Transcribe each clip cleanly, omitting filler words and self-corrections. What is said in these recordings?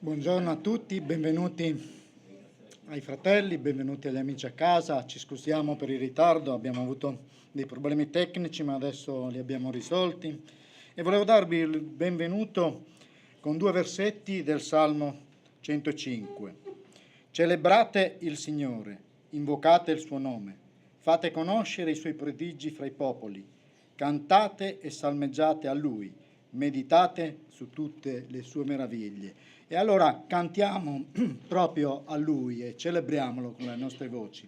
Buongiorno a tutti, benvenuti ai fratelli, benvenuti agli amici a casa. Ci scusiamo per il ritardo, abbiamo avuto dei problemi tecnici, ma adesso li abbiamo risolti. E volevo darvi il benvenuto con due versetti del Salmo 105. Celebrate il Signore, invocate il suo nome, fate conoscere i suoi prodigi fra i popoli, cantate e salmeggiate a Lui, meditate su tutte le sue meraviglie. E allora cantiamo proprio a Lui e celebriamolo con le nostre voci.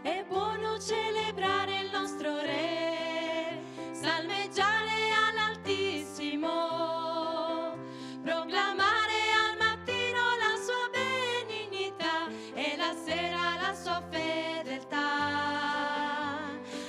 È buono celebrare il nostro Re, salmeggiare all'Altissimo, proclamare al mattino la sua benignità e la sera la sua fedeltà.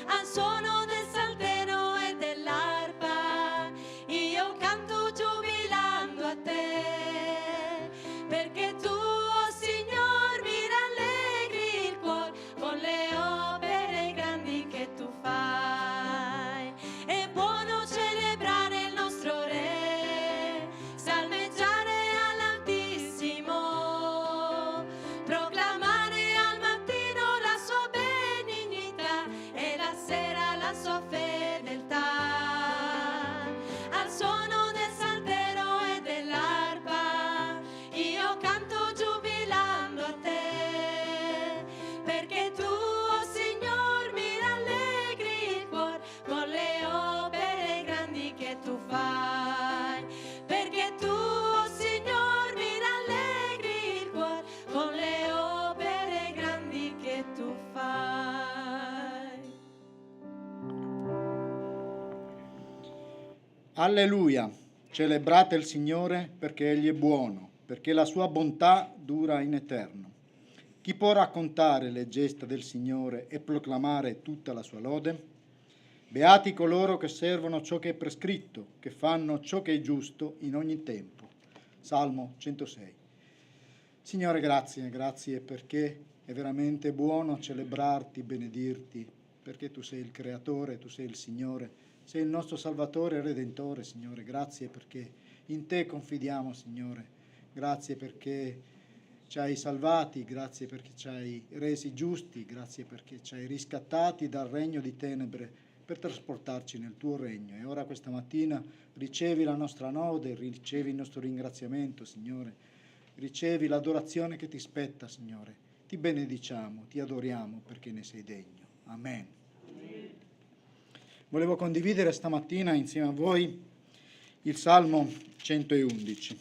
Al suono del saltero e dell'arpa io canto giubilando a te, perché tu, oh Signor, mi rallegri il cuore con le opere grandi che tu fai. È buono celebrare il nostro Re, salmeggiare all'Altissimo, proclamare al mattino la sua benignità e la sera la sua fedeltà. Al suono del saltero e dell'arpa io canto giubilando a te, perché tu, oh Signor, mi rallegri il cuore con le opere grandi che tu fai. Perché tu, oh Signor, mi rallegri il cuore con le opere grandi che tu fai. Alleluia! Celebrate il Signore perché Egli è buono, perché la sua bontà dura in eterno. Chi può raccontare le gesta del Signore e proclamare tutta la sua lode? Beati coloro che servono ciò che è prescritto, che fanno ciò che è giusto in ogni tempo. Salmo 106. Signore, grazie perché è veramente buono celebrarti, benedirti, perché tu sei il Creatore, tu sei il Signore, sei il nostro Salvatore e Redentore, Signore. Grazie perché in te confidiamo, Signore. Grazie perché ci hai salvati, grazie perché ci hai resi giusti, grazie perché ci hai riscattati dal regno di tenebre per trasportarci nel tuo regno. E ora questa mattina ricevi la nostra lode, ricevi il nostro ringraziamento, Signore. Ricevi l'adorazione che ti spetta, Signore. Ti benediciamo, ti adoriamo perché ne sei degno. Amen. Volevo condividere stamattina insieme a voi il Salmo 111.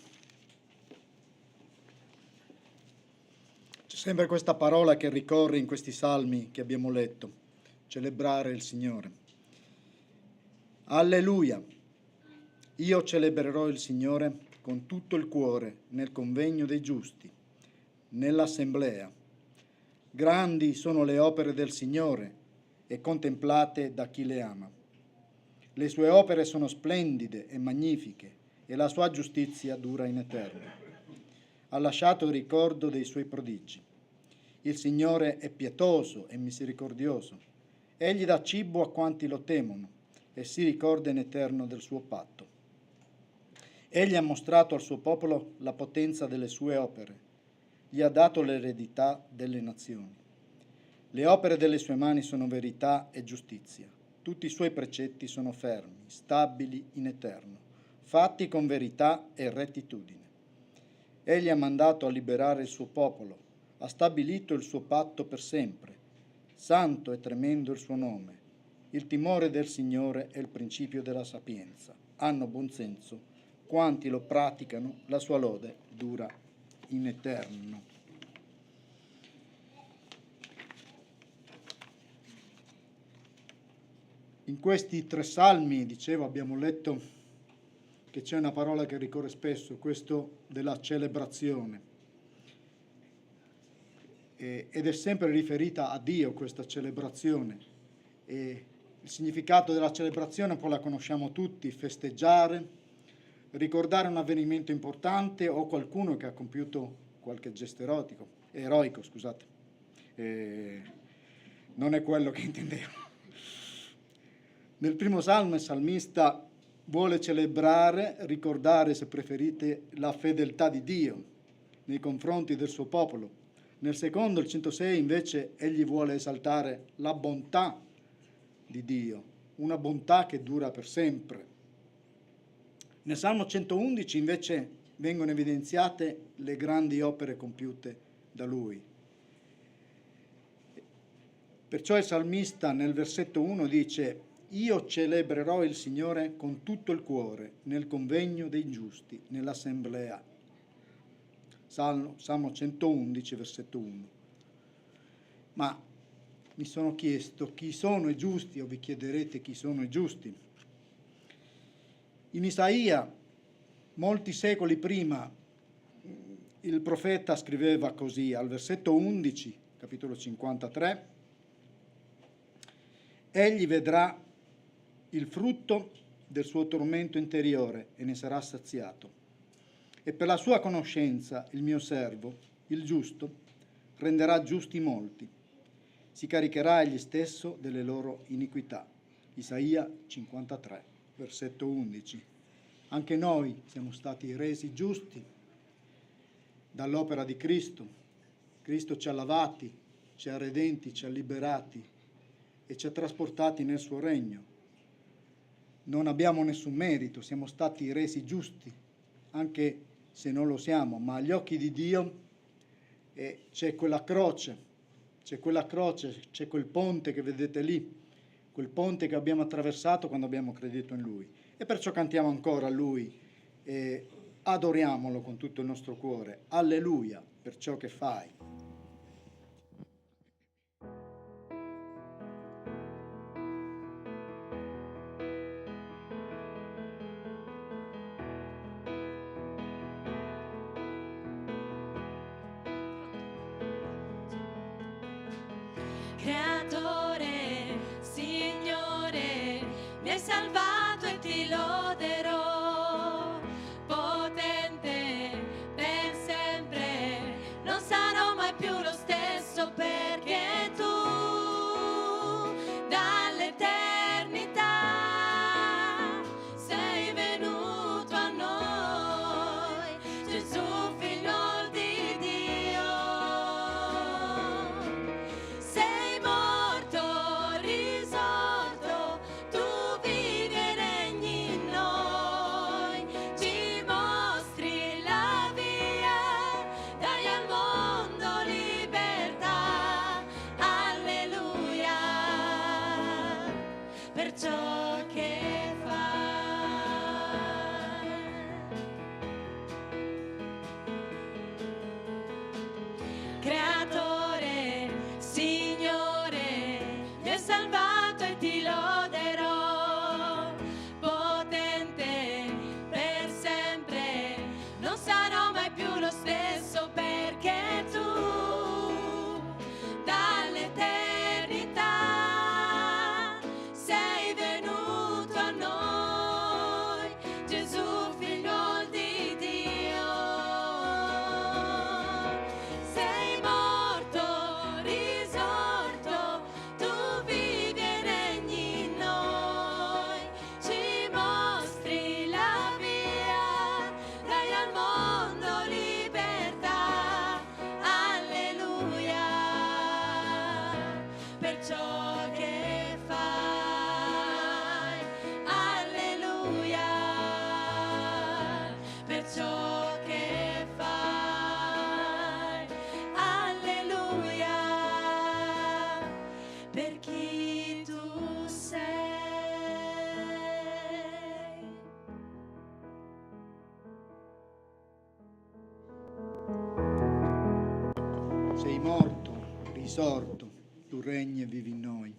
C'è sempre questa parola che ricorre in questi salmi che abbiamo letto: celebrare il Signore. Alleluia! Io celebrerò il Signore con tutto il cuore nel convegno dei giusti, nell'assemblea. Grandi sono le opere del Signore e contemplate da chi le ama. Le sue opere sono splendide e magnifiche e la sua giustizia dura in eterno. Ha lasciato il ricordo dei suoi prodigi. Il Signore è pietoso e misericordioso. Egli dà cibo a quanti lo temono e si ricorda in eterno del suo patto. Egli ha mostrato al suo popolo la potenza delle sue opere. Gli ha dato l'eredità delle nazioni. Le opere delle sue mani sono verità e giustizia. Tutti i suoi precetti sono fermi, stabili in eterno, fatti con verità e rettitudine. Egli ha mandato a liberare il suo popolo, ha stabilito il suo patto per sempre. Santo e tremendo il suo nome. Il timore del Signore è il principio della sapienza. Hanno buon senso quanti lo praticano, la sua lode dura in eterno. In questi tre salmi, dicevo, abbiamo letto che c'è una parola che ricorre spesso, questo della celebrazione. Ed è sempre riferita a Dio questa celebrazione. E Il significato della celebrazione poi la conosciamo tutti: festeggiare, ricordare un avvenimento importante o qualcuno che ha compiuto qualche gesto eroico, scusate. Non è quello che intendevo. Nel primo salmo il salmista vuole celebrare, ricordare, se preferite, la fedeltà di Dio nei confronti del suo popolo. Nel secondo, il 106, invece, egli vuole esaltare la bontà di Dio, una bontà che dura per sempre. Nel Salmo 111, invece, vengono evidenziate le grandi opere compiute da Lui. Perciò il salmista nel versetto 1 dice: «Io celebrerò il Signore con tutto il cuore, nel convegno dei giusti, nell'assemblea». Salmo 111, versetto 1. Ma mi sono chiesto chi sono i giusti, o vi chiederete chi sono i giusti. In Isaia, molti secoli prima, il profeta scriveva così, al versetto 11, capitolo 53, «Egli vedrà il frutto del suo tormento interiore e ne sarà saziato. E per la sua conoscenza il mio servo, il giusto, renderà giusti molti. Si caricherà egli stesso delle loro iniquità». Isaia 53, versetto 11. Anche noi siamo stati resi giusti dall'opera di Cristo. Cristo ci ha lavati, ci ha redenti, ci ha liberati e ci ha trasportati nel suo regno. Non abbiamo nessun merito, siamo stati resi giusti, anche se non lo siamo, ma agli occhi di Dio c'è quella croce, c'è quel ponte che vedete lì, quel ponte che abbiamo attraversato quando abbiamo creduto in Lui. E perciò cantiamo ancora a Lui e adoriamolo con tutto il nostro cuore. Alleluia per ciò che fai. Creatore, Signore, mi hai salvato e ti loderò, potente per sempre, non sarò mai più lo stesso, perché tu dall'eternità sei venuto a noi, Gesù figlio di Dio. Sei morto, risorto, tu vivi e regni in noi, ci mostri la via, dai al mondo libertà, alleluia, per ciò che fai. Creatore, Signore, mi hai salvato e ti loderò, potente per sempre, non sarò mai più lo stesso, perché tu dall'eternità sei venuto a noi, Gesù figlio di Dio. Sei morto, risorto, tu vivi e regni in noi, ci mostri la via, dai al mondo libertà, alleluia, per ciò che fai, alleluia, per ciò che fai, alleluia, per chi tu sei. Sei morto, risorto, tu regni e vivi in noi.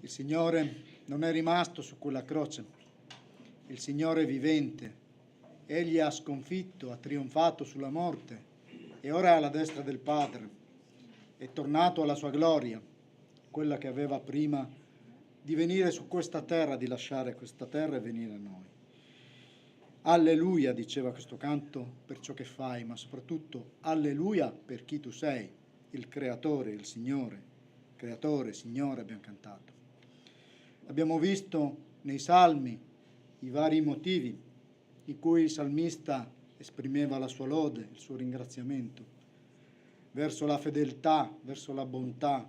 Il Signore non è rimasto su quella croce, il Signore è vivente. Egli ha sconfitto, ha trionfato sulla morte e ora è alla destra del Padre. È tornato alla sua gloria, quella che aveva prima di venire su questa terra, di lasciare questa terra e venire a noi. Alleluia, diceva questo canto, per ciò che fai, ma soprattutto alleluia per chi tu sei, il creatore, il Signore. Creatore, Signore, abbiamo cantato. Abbiamo visto nei salmi i vari motivi in cui il salmista esprimeva la sua lode, il suo ringraziamento, verso la fedeltà, verso la bontà,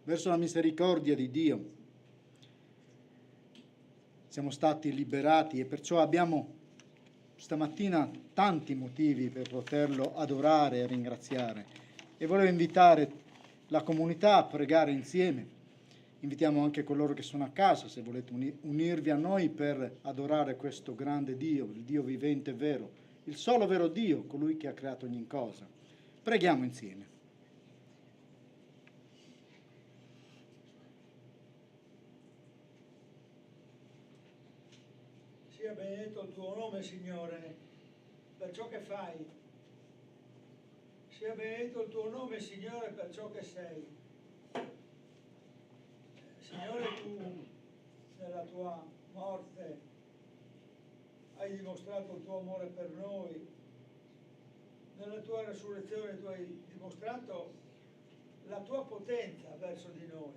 verso la misericordia di Dio. Siamo stati liberati e perciò abbiamo stamattina tanti motivi per poterlo adorare e ringraziare. E volevo invitare la comunità a pregare insieme. Invitiamo anche coloro che sono a casa, se volete unirvi a noi per adorare questo grande Dio, il Dio vivente e vero, il solo vero Dio, colui che ha creato ogni cosa. Preghiamo insieme. Sia benedetto il tuo nome, Signore, per ciò che fai. Sia benedetto il tuo nome, Signore, per ciò che sei. Signore, tu nella tua morte hai dimostrato il tuo amore per noi. Nella tua resurrezione tu hai dimostrato la tua potenza verso di noi.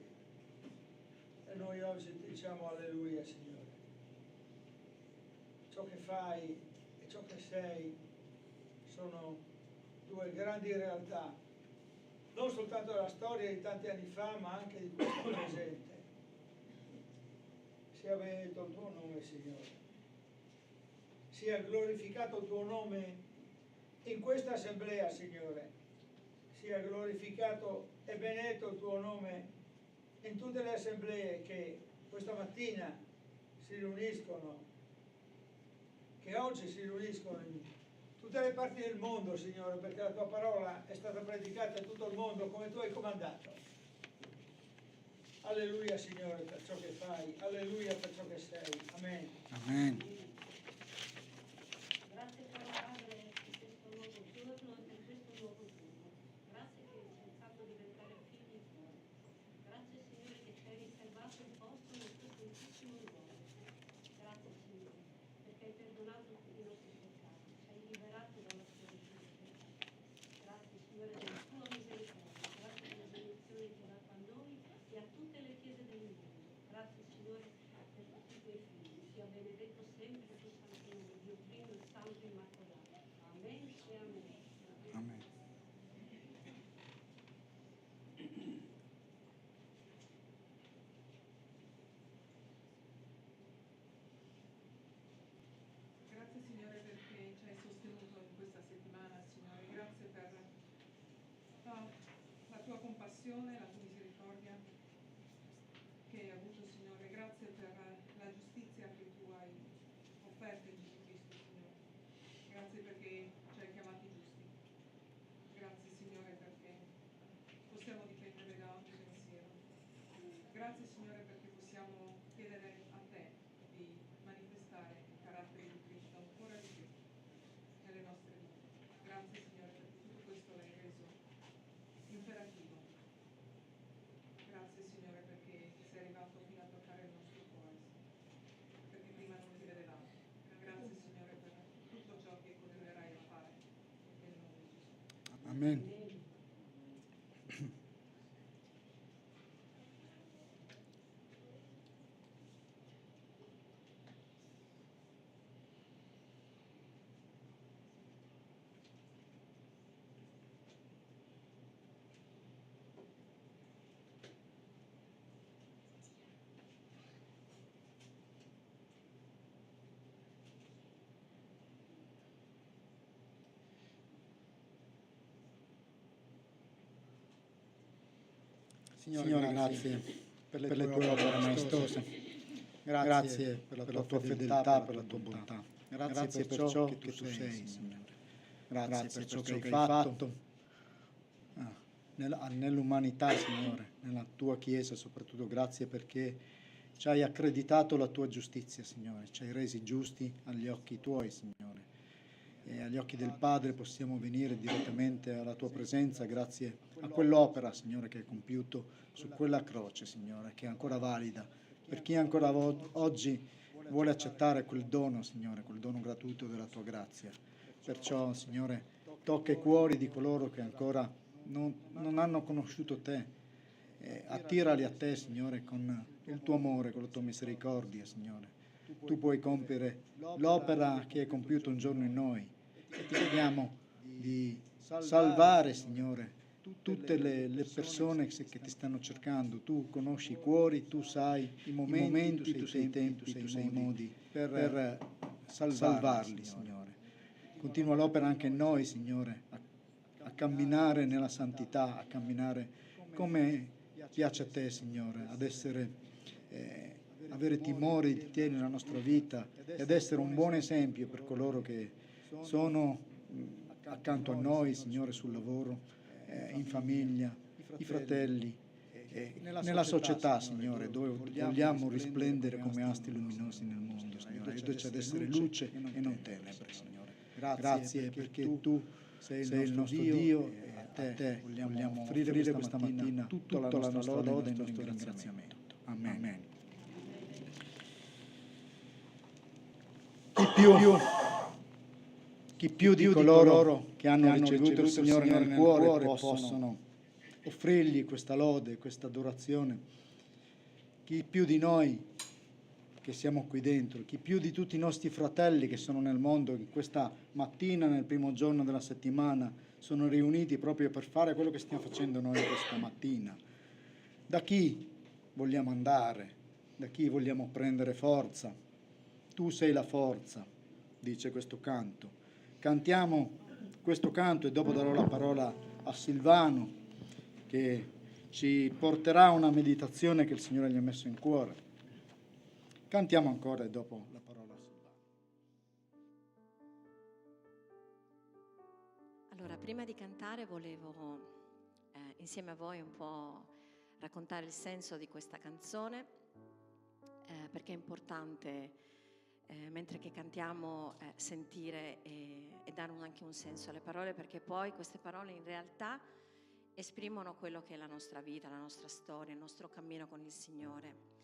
E noi oggi ti diciamo alleluia, Signore. Ciò che fai e ciò che sei sono due grandi realtà, non soltanto della storia di tanti anni fa, ma anche di questo presente. Sia benedetto il tuo nome, Signore. Sia glorificato il tuo nome in questa assemblea, Signore. Sia glorificato e benedetto il tuo nome in tutte le assemblee che questa mattina si riuniscono, che oggi si riuniscono in tutte le parti del mondo, Signore, perché la tua parola è stata predicata in tutto il mondo come tu hai comandato. Alleluia, Signore, per ciò che fai, alleluia per ciò che sei. Amen. Amen. Grazie caro Padre per questo nuovo giorno e per questo nuovo giorno. Grazie che ci hai fatto diventare figli tuoi. Grazie Signore che ci hai riservato un posto nel tuo santissimo luogo. Grazie Signore perché hai perdonato tutti i nostri peccati, ci hai liberato dalla schiavitù del peccato. Grazie Signore della tua misericordia, grazie della benedizione che hai dato a noi e a tutte le chiese del mondo. Grazie Signore per tutti i tuoi figli. Sia benedetto sempre il tuo santo nome, Dio Trino e Santo Immacolato. Amen e amen. Amen. Grazie Signore perché ci hai sostenuto in questa settimana, Signore. Grazie per la tua compassione, la tua misericordia che hai avuto, Signore. Grazie per la giustizia che tu hai offerto in Gesù Cristo, Signore. Grazie perché ci hai chiamati giusti. Grazie Signore perché possiamo dipendere da ogni pensiero. Grazie Signore perché possiamo chiedere a te di manifestare il carattere di Cristo ancora di più nelle nostre vite. Grazie Signore perché tutto questo l'hai reso imperativo. Grazie Signore perché sei arrivato fino a toccare il nostro cuore, perché prima non ti vedevamo. Grazie Signore per tutto ciò che continuerai a fare nel nome di Gesù. Amen. Signore, grazie per le tue opere maestose. Grazie per la tua fedeltà, per la tua bontà. Grazie per ciò che tu sei, Signore. Grazie per ciò che hai fatto nell'umanità, Signore, nella tua Chiesa soprattutto. Grazie perché ci hai accreditato la tua giustizia, Signore. Ci hai resi giusti agli occhi tuoi, Signore. E agli occhi del Padre possiamo venire direttamente alla tua presenza grazie a quell'opera, Signore, che hai compiuto su quella croce, Signore, che è ancora valida. per chi ancora oggi vuole accettare quel dono, Signore, quel dono gratuito della tua grazia. Perciò, Signore, tocca i cuori di coloro che ancora non hanno conosciuto te. Attirali a te, Signore, con il tuo amore, con la tua misericordia, Signore. Tu puoi compiere l'opera che hai compiuto un giorno in noi e ti chiediamo di salvare, Signore, tutte le persone che ti stanno cercando. Tu conosci i cuori, tu sai i momenti, tu sei i tempi, tu sei i modi per salvarli, Signore. Continua l'opera anche in noi, Signore, a camminare nella santità, a camminare come piace a te, Signore, ad essere avere timore di te nella nostra vita e ad essere un buon esempio per coloro che sono accanto a noi, Signore, sul lavoro, in famiglia, i fratelli, nella società, Signore, dove vogliamo risplendere come astri luminosi nel mondo, Signore. Aiutaci ad essere luce e non tenebre, Signore. Grazie perché tu sei il nostro Dio e a te vogliamo offrire questa mattina tutta la nostra lode e il nostro ringraziamento. Amen. Chi più di coloro che hanno ricevuto il Signore nel cuore possono offrirgli questa lode, questa adorazione. Chi più di noi che siamo qui dentro, chi più di tutti i nostri fratelli che sono nel mondo, che questa mattina, nel primo giorno della settimana, sono riuniti proprio per fare quello che stiamo facendo noi questa mattina. Da chi vogliamo andare? Da chi vogliamo prendere forza? Tu sei la forza, dice questo canto. Cantiamo questo canto e dopo darò la parola a Silvano che ci porterà a una meditazione che il Signore gli ha messo in cuore. Cantiamo ancora e dopo la parola a Silvano. Allora, prima di cantare volevo insieme a voi un po' raccontare il senso di questa canzone, perché è importante mentre che cantiamo sentire e dare anche un senso alle parole, perché poi queste parole in realtà esprimono quello che è la nostra vita, la nostra storia, il nostro cammino con il Signore.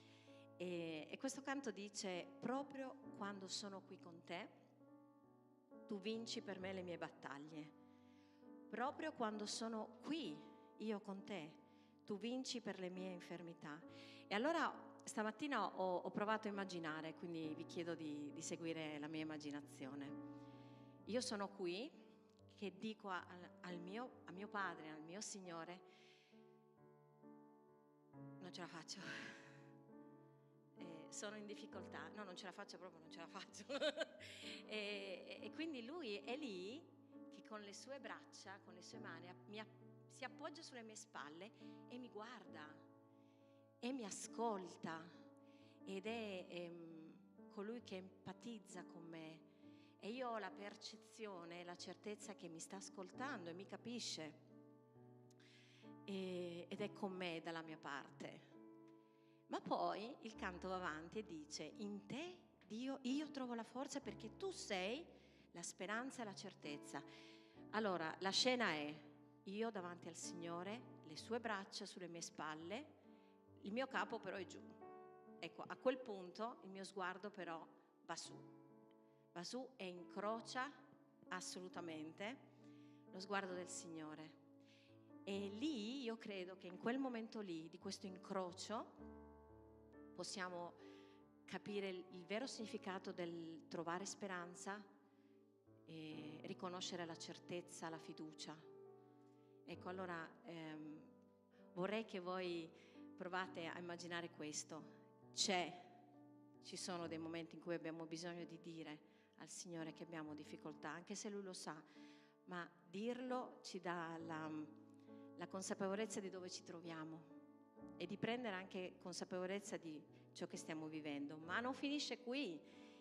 E questo canto dice: proprio quando sono qui con te, tu vinci per me le mie battaglie. Proprio quando sono qui io con te, tu vinci per le mie infermità. E allora stamattina ho provato a immaginare, quindi vi chiedo di seguire la mia immaginazione. Io sono qui che dico a mio padre, al mio Signore: non ce la faccio, sono in difficoltà, no, non ce la faccio proprio, non ce la faccio. e quindi lui è lì che con le sue braccia, con le sue mani si appoggia sulle mie spalle e mi guarda e mi ascolta, ed è colui che empatizza con me, e io ho la percezione, la certezza che mi sta ascoltando e mi capisce, ed è con me, dalla mia parte. Ma poi il canto va avanti e dice: in te, Dio, io trovo la forza, perché tu sei la speranza e la certezza. Allora la scena è io davanti al Signore, le sue braccia sulle mie spalle, il mio capo però è giù. Ecco, a quel punto il mio sguardo però va su e incrocia assolutamente lo sguardo del Signore. E lì io credo che in quel momento lì, di questo incrocio, possiamo capire il vero significato del trovare speranza e riconoscere la certezza, la fiducia. Ecco, allora vorrei che voi provate a immaginare questo. Ci sono dei momenti in cui abbiamo bisogno di dire al Signore che abbiamo difficoltà, anche se Lui lo sa, ma dirlo ci dà la consapevolezza di dove ci troviamo e di prendere anche consapevolezza di ciò che stiamo vivendo. Ma non finisce qui.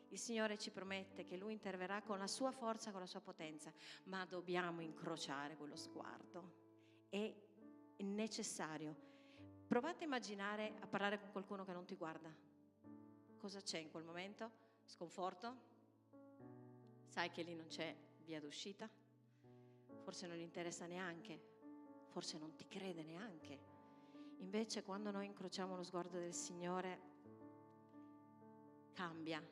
Il Signore ci promette che Lui interverrà con la sua forza, con la sua potenza, ma dobbiamo incrociare quello sguardo. È necessario. Provate a immaginare, a parlare con qualcuno che non ti guarda. Cosa c'è in quel momento? Sconforto? Sai che lì non c'è via d'uscita? Forse non gli interessa neanche, forse non ti crede neanche. Invece quando noi incrociamo lo sguardo del Signore, cambia,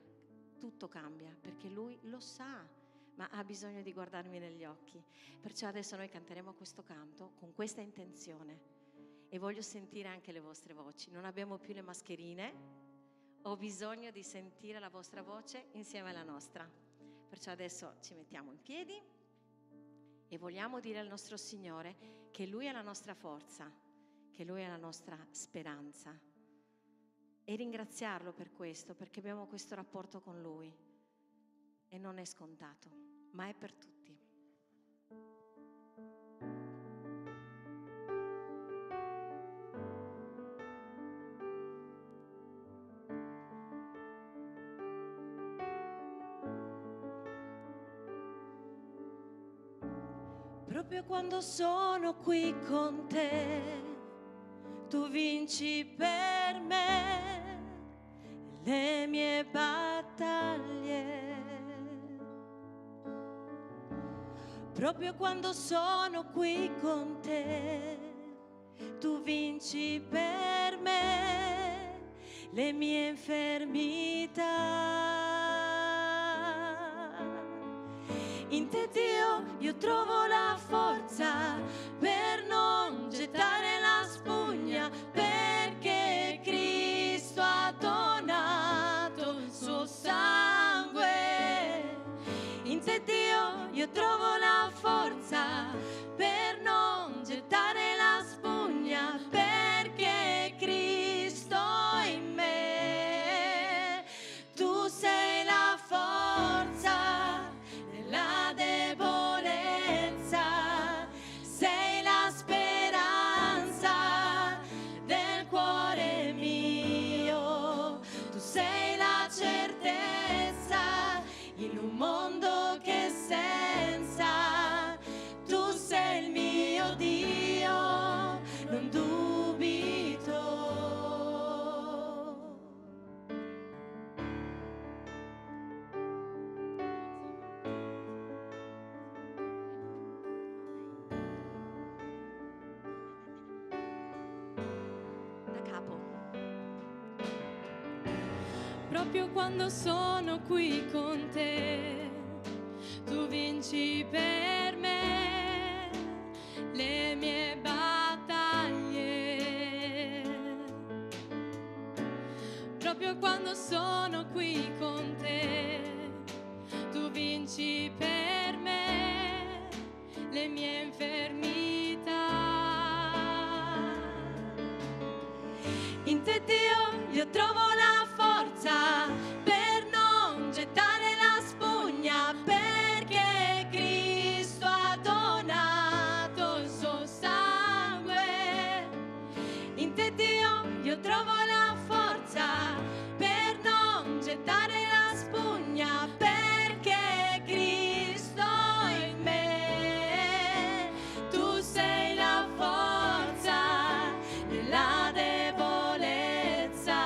tutto cambia, perché Lui lo sa, ma ha bisogno di guardarmi negli occhi. Perciò adesso noi canteremo questo canto con questa intenzione e voglio sentire anche le vostre voci. Non abbiamo più le mascherine, ho bisogno di sentire la vostra voce insieme alla nostra. Perciò adesso ci mettiamo in piedi e vogliamo dire al nostro Signore che Lui è la nostra forza, che Lui è la nostra speranza, e ringraziarlo per questo, perché abbiamo questo rapporto con Lui e non è scontato, ma è per tutti. Proprio quando sono qui con te, tu vinci per me le mie battaglie. Proprio quando sono qui con te, tu vinci per me le mie infermità. In te, Dio, io trovo la forza per non gettare la spugna, perché Cristo ha donato il suo sangue. In te, Dio, io trovo la forza per non gettare la spugna, perché Cristo in me. Tu sei la forza nella debolezza, sei la speranza del cuore mio. Tu sei la certezza in un mondo che è senza. Tu sei il mio Dio, non dubito. Da capo. Proprio quando sono qui con te, tu vinci per me le mie battaglie. Proprio quando sono qui con te, tu vinci per me le mie infermità. In te, Dio, io trovo la forza per non gettare la spugna, perché Cristo ha donato il suo sangue. In te, Dio, io trovo la forza per non gettare la spugna, perché Cristo in me. Tu sei la forza nella debolezza,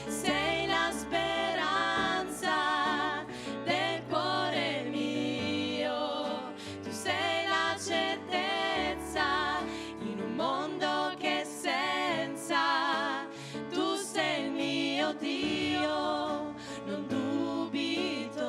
sei la speranza del cuore mio. Tu sei la certezza in un mondo che è senza. Tu sei il mio Dio, non dubito.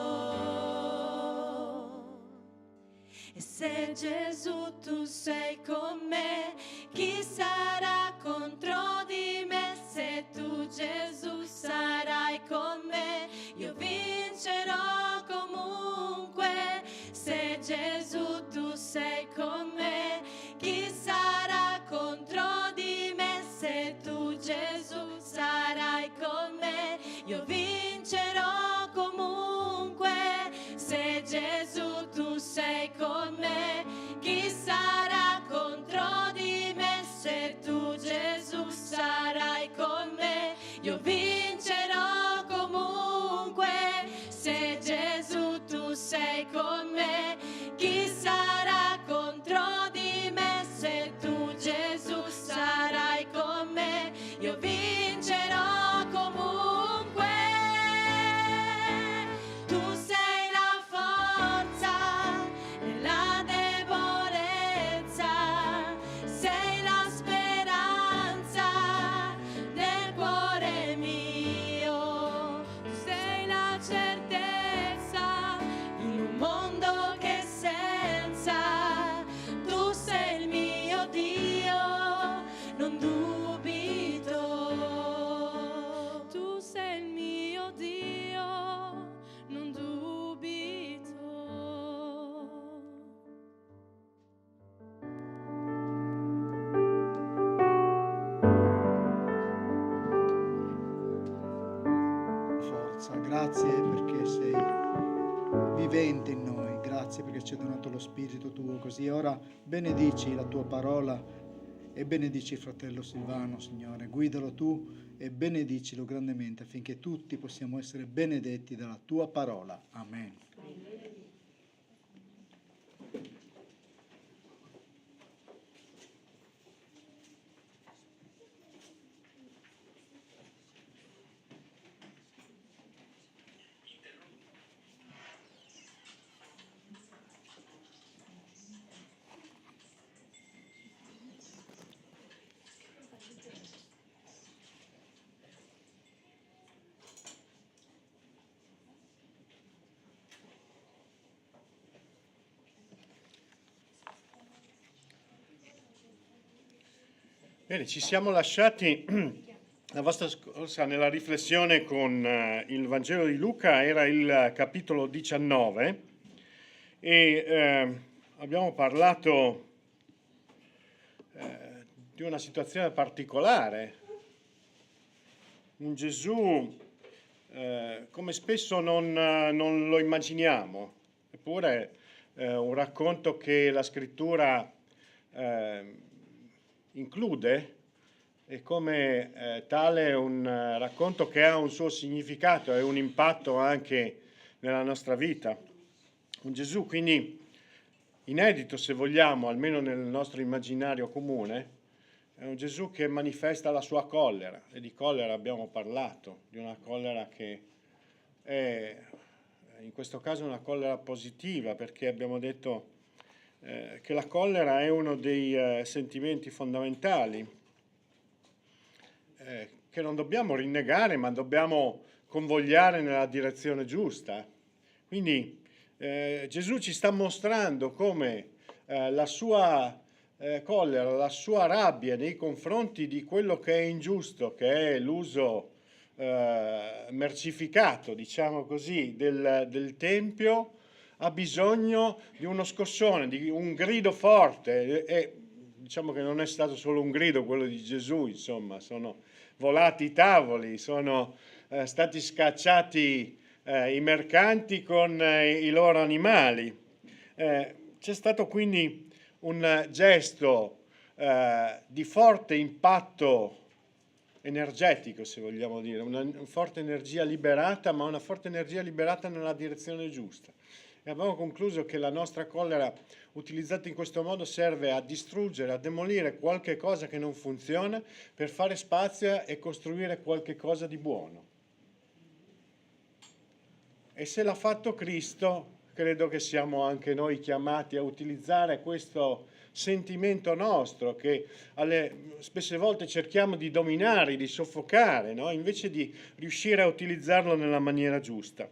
E se Gesù tu sei con me, chi sarà contro di me? Se tu Gesù sarai con me, io vincerò comunque. Se Gesù tu sei con me, chi sarà contro di me? Se tu Gesù sarai con me, io vincerò comunque. Se Gesù tu sei con me, chi sarà contro di me? Se tu Gesù sarai con me, io vincerò comunque. Se Gesù tu sei con me, chi sarà contro di me? Se tu Gesù sarai con me, io vincerò comunque. Tu sei la forza nella debolezza, sei la speranza del cuore mio. Tu sei vivente in noi. Grazie perché ci hai donato lo Spirito tuo, così ora benedici la tua parola e benedici il fratello Silvano, Signore. Guidalo tu e benedicilo grandemente affinché tutti possiamo essere benedetti dalla tua parola. Amen. Bene, ci siamo lasciati la volta scorsa nella riflessione con il Vangelo di Luca, era il capitolo 19 e abbiamo parlato di una situazione particolare, un Gesù come spesso non lo immaginiamo, eppure un racconto che la scrittura include e come tale un racconto che ha un suo significato e un impatto anche nella nostra vita. Un Gesù quindi inedito, se vogliamo, almeno nel nostro immaginario comune, è un Gesù che manifesta la sua collera, e di collera abbiamo parlato, di una collera che è in questo caso una collera positiva, perché abbiamo detto che la collera è uno dei sentimenti fondamentali che non dobbiamo rinnegare, ma dobbiamo convogliare nella direzione giusta. Quindi Gesù ci sta mostrando come la sua collera, la sua rabbia nei confronti di quello che è ingiusto, che è l'uso mercificato, diciamo così, del Tempio, ha bisogno di uno scossone, di un grido forte, e diciamo che non è stato solo un grido quello di Gesù, insomma, sono volati i tavoli, sono stati scacciati i mercanti con i loro animali. C'è stato quindi un gesto di forte impatto energetico, se vogliamo dire, una forte energia liberata, ma una forte energia liberata nella direzione giusta. E abbiamo concluso che la nostra collera, utilizzata in questo modo, serve a distruggere, a demolire qualche cosa che non funziona per fare spazio e costruire qualche cosa di buono. E se l'ha fatto Cristo, credo che siamo anche noi chiamati a utilizzare questo sentimento nostro che spesse volte cerchiamo di dominare, di soffocare, no? Invece di riuscire a utilizzarlo nella maniera giusta.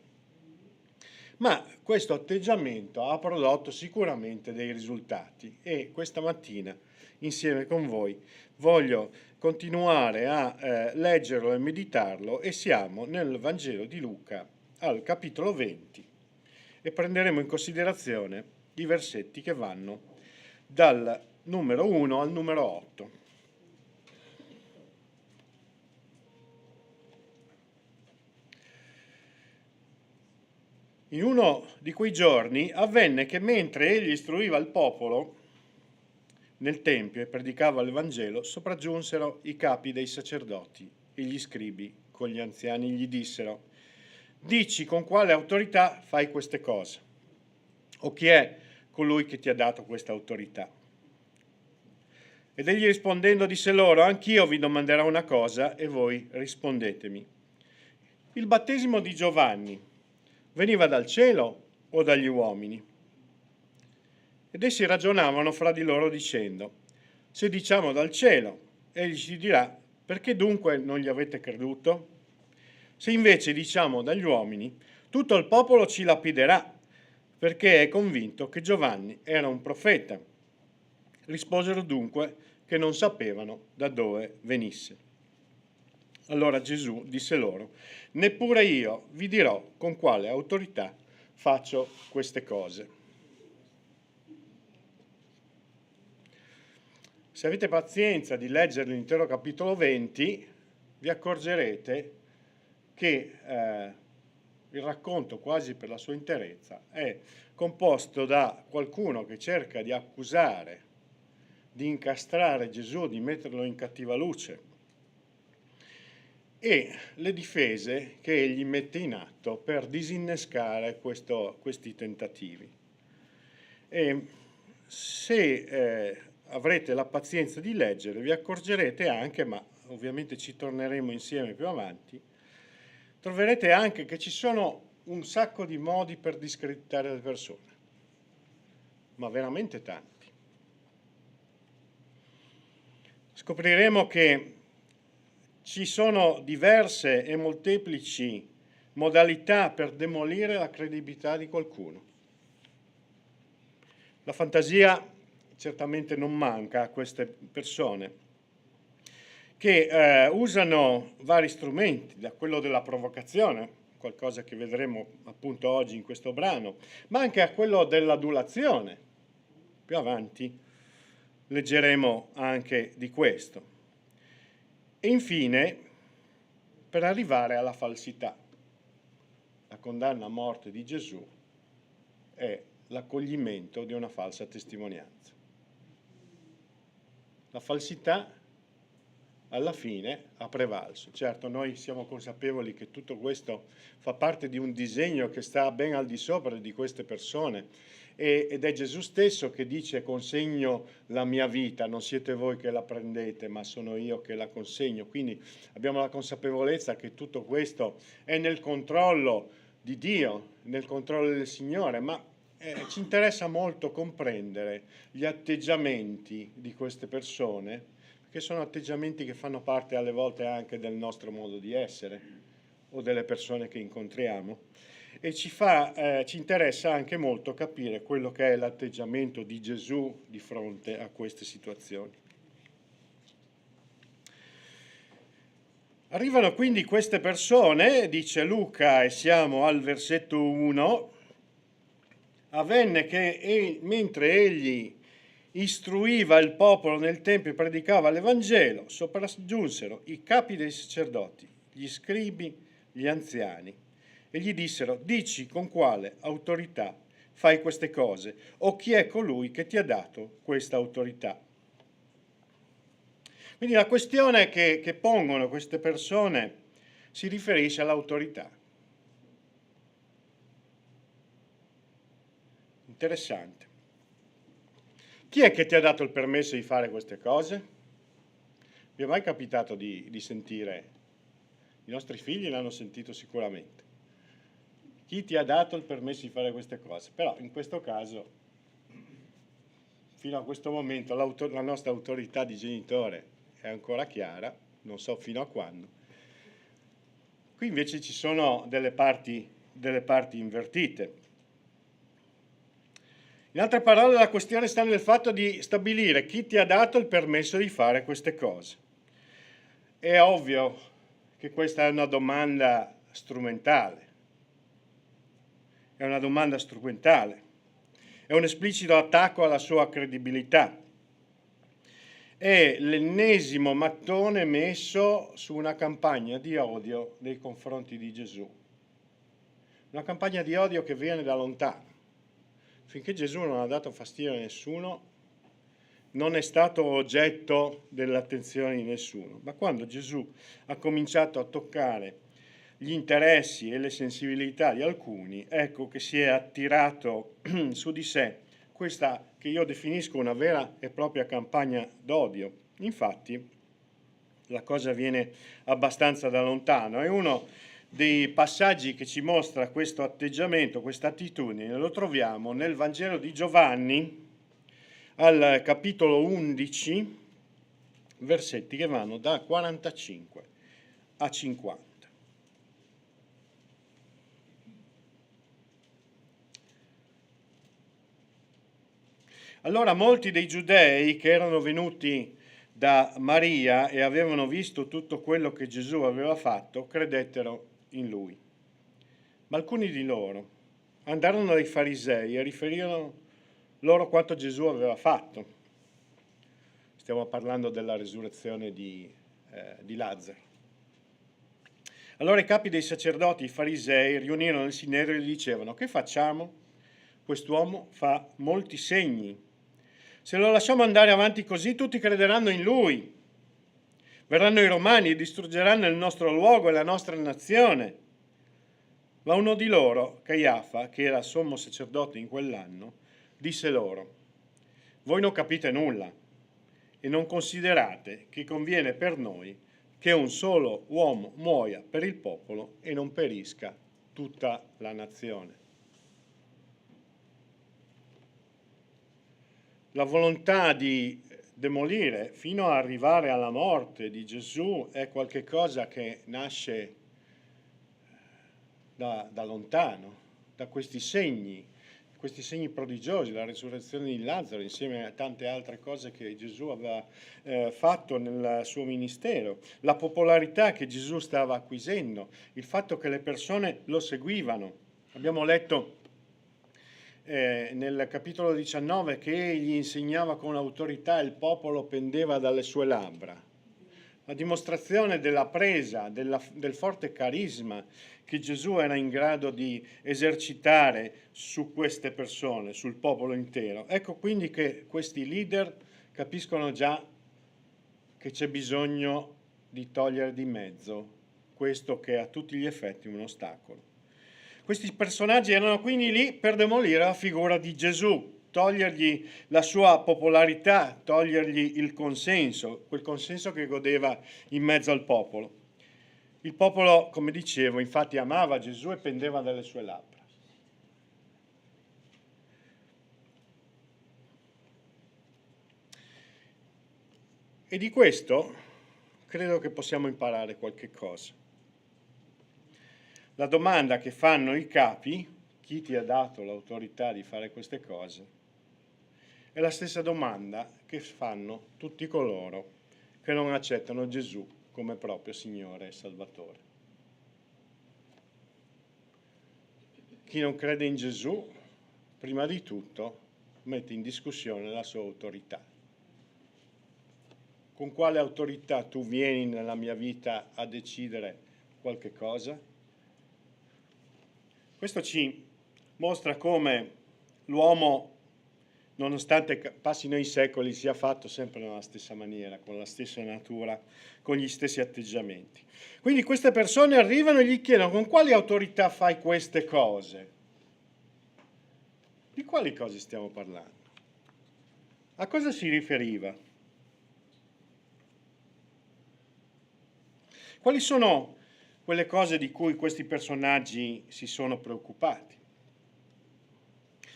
Ma questo atteggiamento ha prodotto sicuramente dei risultati e questa mattina insieme con voi voglio continuare a leggerlo e meditarlo, e siamo nel Vangelo di Luca al capitolo 20 e prenderemo in considerazione i versetti che vanno dal numero 1 al numero 8. In uno di quei giorni avvenne che mentre egli istruiva il popolo nel Tempio e predicava il Vangelo, sopraggiunsero i capi dei sacerdoti e gli scribi con gli anziani gli dissero: dici con quale autorità fai queste cose? O chi è colui che ti ha dato questa autorità? Ed egli rispondendo disse loro: anch'io vi domanderò una cosa e voi rispondetemi. Il battesimo di Giovanni veniva dal cielo o dagli uomini? Ed essi ragionavano fra di loro dicendo: se diciamo dal cielo, egli ci dirà: perché dunque non gli avete creduto? Se invece diciamo dagli uomini, tutto il popolo ci lapiderà, perché è convinto che Giovanni era un profeta. Risposero dunque che non sapevano da dove venisse. Allora Gesù disse loro: neppure io vi dirò con quale autorità faccio queste cose. Se avete pazienza di leggere l'intero capitolo 20, vi accorgerete che il racconto quasi per la sua interezza è composto da qualcuno che cerca di accusare, di incastrare Gesù, di metterlo in cattiva luce, e le difese che egli mette in atto per disinnescare questi tentativi. E se avrete la pazienza di leggere, vi accorgerete anche, ma ovviamente ci torneremo insieme più avanti, troverete anche che ci sono un sacco di modi per discreditare le persone, ma veramente tanti. Scopriremo che ci sono diverse e molteplici modalità per demolire la credibilità di qualcuno. La fantasia certamente non manca a queste persone che usano vari strumenti, da quello della provocazione, qualcosa che vedremo appunto oggi in questo brano, ma anche a quello dell'adulazione. Più avanti leggeremo anche di questo. E infine, per arrivare alla falsità, la condanna a morte di Gesù è l'accoglimento di una falsa testimonianza. La falsità alla fine ha prevalso. Certo, noi siamo consapevoli che tutto questo fa parte di un disegno che sta ben al di sopra di queste persone, ed è Gesù stesso che dice: consegno la mia vita, non siete voi che la prendete, ma sono io che la consegno. Quindi abbiamo la consapevolezza che tutto questo è nel controllo di Dio, nel controllo del Signore, ma ci interessa molto comprendere gli atteggiamenti di queste persone, che sono atteggiamenti che fanno parte alle volte anche del nostro modo di essere o delle persone che incontriamo, e ci interessa anche molto capire quello che è l'atteggiamento di Gesù di fronte a queste situazioni. Arrivano quindi queste persone, dice Luca, e siamo al versetto 1, avvenne che mentre egli istruiva il popolo nel tempio e predicava l'Evangelo, sopraggiunsero i capi dei sacerdoti, gli scribi, gli anziani, e gli dissero: dici con quale autorità fai queste cose, o chi è colui che ti ha dato questa autorità? Quindi la questione che pongono queste persone si riferisce all'autorità. Interessante. Chi è che ti ha dato il permesso di fare queste cose? Vi è mai capitato di sentire? I nostri figli l'hanno sentito sicuramente. Chi ti ha dato il permesso di fare queste cose? Però in questo caso, fino a questo momento, la nostra autorità di genitore è ancora chiara, non so fino a quando. Qui invece ci sono delle parti invertite. In altre parole, la questione sta nel fatto di stabilire chi ti ha dato il permesso di fare queste cose. È ovvio che questa è una domanda strumentale. È una domanda strumentale. È un esplicito attacco alla sua credibilità. È l'ennesimo mattone messo su una campagna di odio nei confronti di Gesù. Una campagna di odio che viene da lontano. Finché Gesù non ha dato fastidio a nessuno, non è stato oggetto dell'attenzione di nessuno. Ma quando Gesù ha cominciato a toccare gli interessi e le sensibilità di alcuni, ecco che si è attirato su di sé questa che io definisco una vera e propria campagna d'odio. Infatti la cosa viene abbastanza da lontano. È uno dei passaggi che ci mostra questo atteggiamento, questa attitudine, lo troviamo nel Vangelo di Giovanni, al capitolo 11, versetti che vanno da 45 a 50. Allora molti dei giudei che erano venuti da Maria e avevano visto tutto quello che Gesù aveva fatto, credettero in lui. Ma alcuni di loro andarono dai farisei e riferirono loro quanto Gesù aveva fatto. Stiamo parlando della resurrezione di Lazzaro. Allora i capi dei sacerdoti, i farisei, riunirono il Sinedrio e gli dicevano: che facciamo? Quest'uomo fa molti segni. Se lo lasciamo andare avanti così, tutti crederanno in lui. Verranno i Romani e distruggeranno il nostro luogo e la nostra nazione. Ma uno di loro, Caiafa, che era sommo sacerdote in quell'anno, disse loro: voi non capite nulla e non considerate che conviene per noi che un solo uomo muoia per il popolo e non perisca tutta la nazione. La volontà di demolire fino ad arrivare alla morte di Gesù è qualcosa che nasce da lontano, da questi segni prodigiosi, la resurrezione di Lazzaro, insieme a tante altre cose che Gesù aveva fatto nel suo ministero, la popolarità che Gesù stava acquisendo, il fatto che le persone lo seguivano. Abbiamo letto nel capitolo 19 che egli insegnava con autorità e il popolo pendeva dalle sue labbra. La dimostrazione della presa, del forte carisma che Gesù era in grado di esercitare su queste persone, sul popolo intero. Ecco quindi che questi leader capiscono già che c'è bisogno di togliere di mezzo questo che è a tutti gli effetti un ostacolo. Questi personaggi erano quindi lì per demolire la figura di Gesù, togliergli la sua popolarità, togliergli il consenso, quel consenso che godeva in mezzo al popolo. Il popolo, come dicevo, infatti amava Gesù e pendeva dalle sue labbra. E di questo credo che possiamo imparare qualche cosa. La domanda che fanno i capi, chi ti ha dato l'autorità di fare queste cose, è la stessa domanda che fanno tutti coloro che non accettano Gesù come proprio Signore e Salvatore. Chi non crede in Gesù, prima di tutto, mette in discussione la sua autorità. Con quale autorità tu vieni nella mia vita a decidere qualche cosa? Questo ci mostra come l'uomo, nonostante passino i secoli, sia fatto sempre nella stessa maniera, con la stessa natura, con gli stessi atteggiamenti. Quindi queste persone arrivano e gli chiedono: con quali autorità fai queste cose? Di quali cose stiamo parlando? A cosa si riferiva? Quali sono quelle cose di cui questi personaggi si sono preoccupati?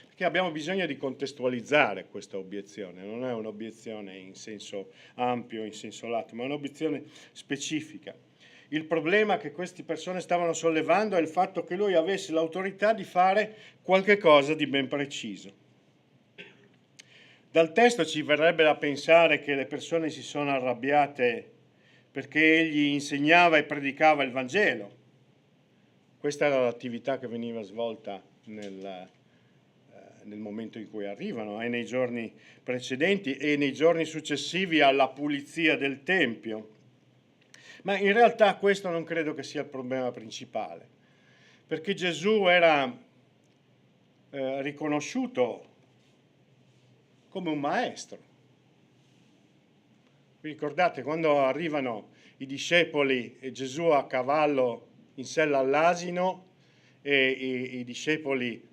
Perché abbiamo bisogno di contestualizzare questa obiezione, non è un'obiezione in senso ampio, in senso lato, ma un'obiezione specifica. Il problema che queste persone stavano sollevando è il fatto che lui avesse l'autorità di fare qualche cosa di ben preciso. Dal testo ci verrebbe da pensare che le persone si sono arrabbiate perché egli insegnava e predicava il Vangelo. Questa era l'attività che veniva svolta nel momento in cui arrivano e nei giorni precedenti e nei giorni successivi alla pulizia del Tempio. Ma in realtà questo non credo che sia il problema principale, perché Gesù era riconosciuto come un maestro. Vi ricordate quando arrivano i discepoli e Gesù a cavallo in sella all'asino e i discepoli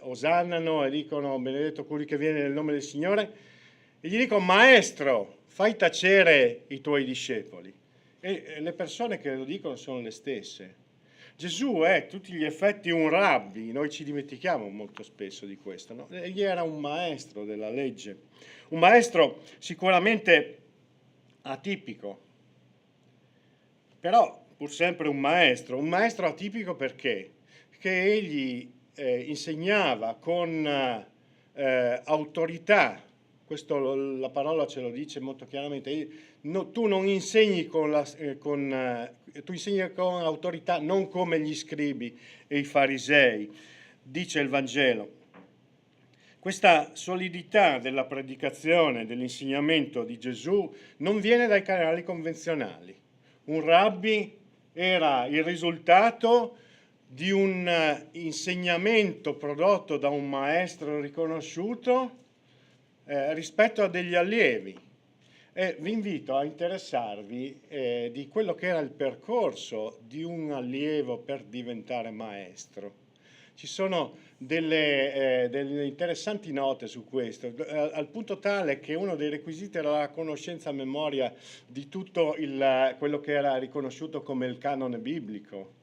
osannano e dicono: benedetto colui che viene nel nome del Signore, e gli dicono: maestro, fai tacere i tuoi discepoli. E le persone che lo dicono sono le stesse. Gesù è a tutti gli effetti un rabbi, noi ci dimentichiamo molto spesso di questo, no? Egli era un maestro della legge, un maestro sicuramente atipico, però pur sempre un maestro atipico perché? Perché egli insegnava con autorità, questo la parola ce lo dice molto chiaramente, tu non insegni tu insegni con autorità, non come gli scribi e i farisei, dice il Vangelo. Questa solidità della predicazione, dell'insegnamento di Gesù non viene dai canali convenzionali. Un rabbi era il risultato di un insegnamento prodotto da un maestro riconosciuto rispetto a degli allievi. E vi invito a interessarvi di quello che era il percorso di un allievo per diventare maestro. Ci sono delle interessanti note su questo, al punto tale che uno dei requisiti era la conoscenza a memoria di tutto quello che era riconosciuto come il canone biblico.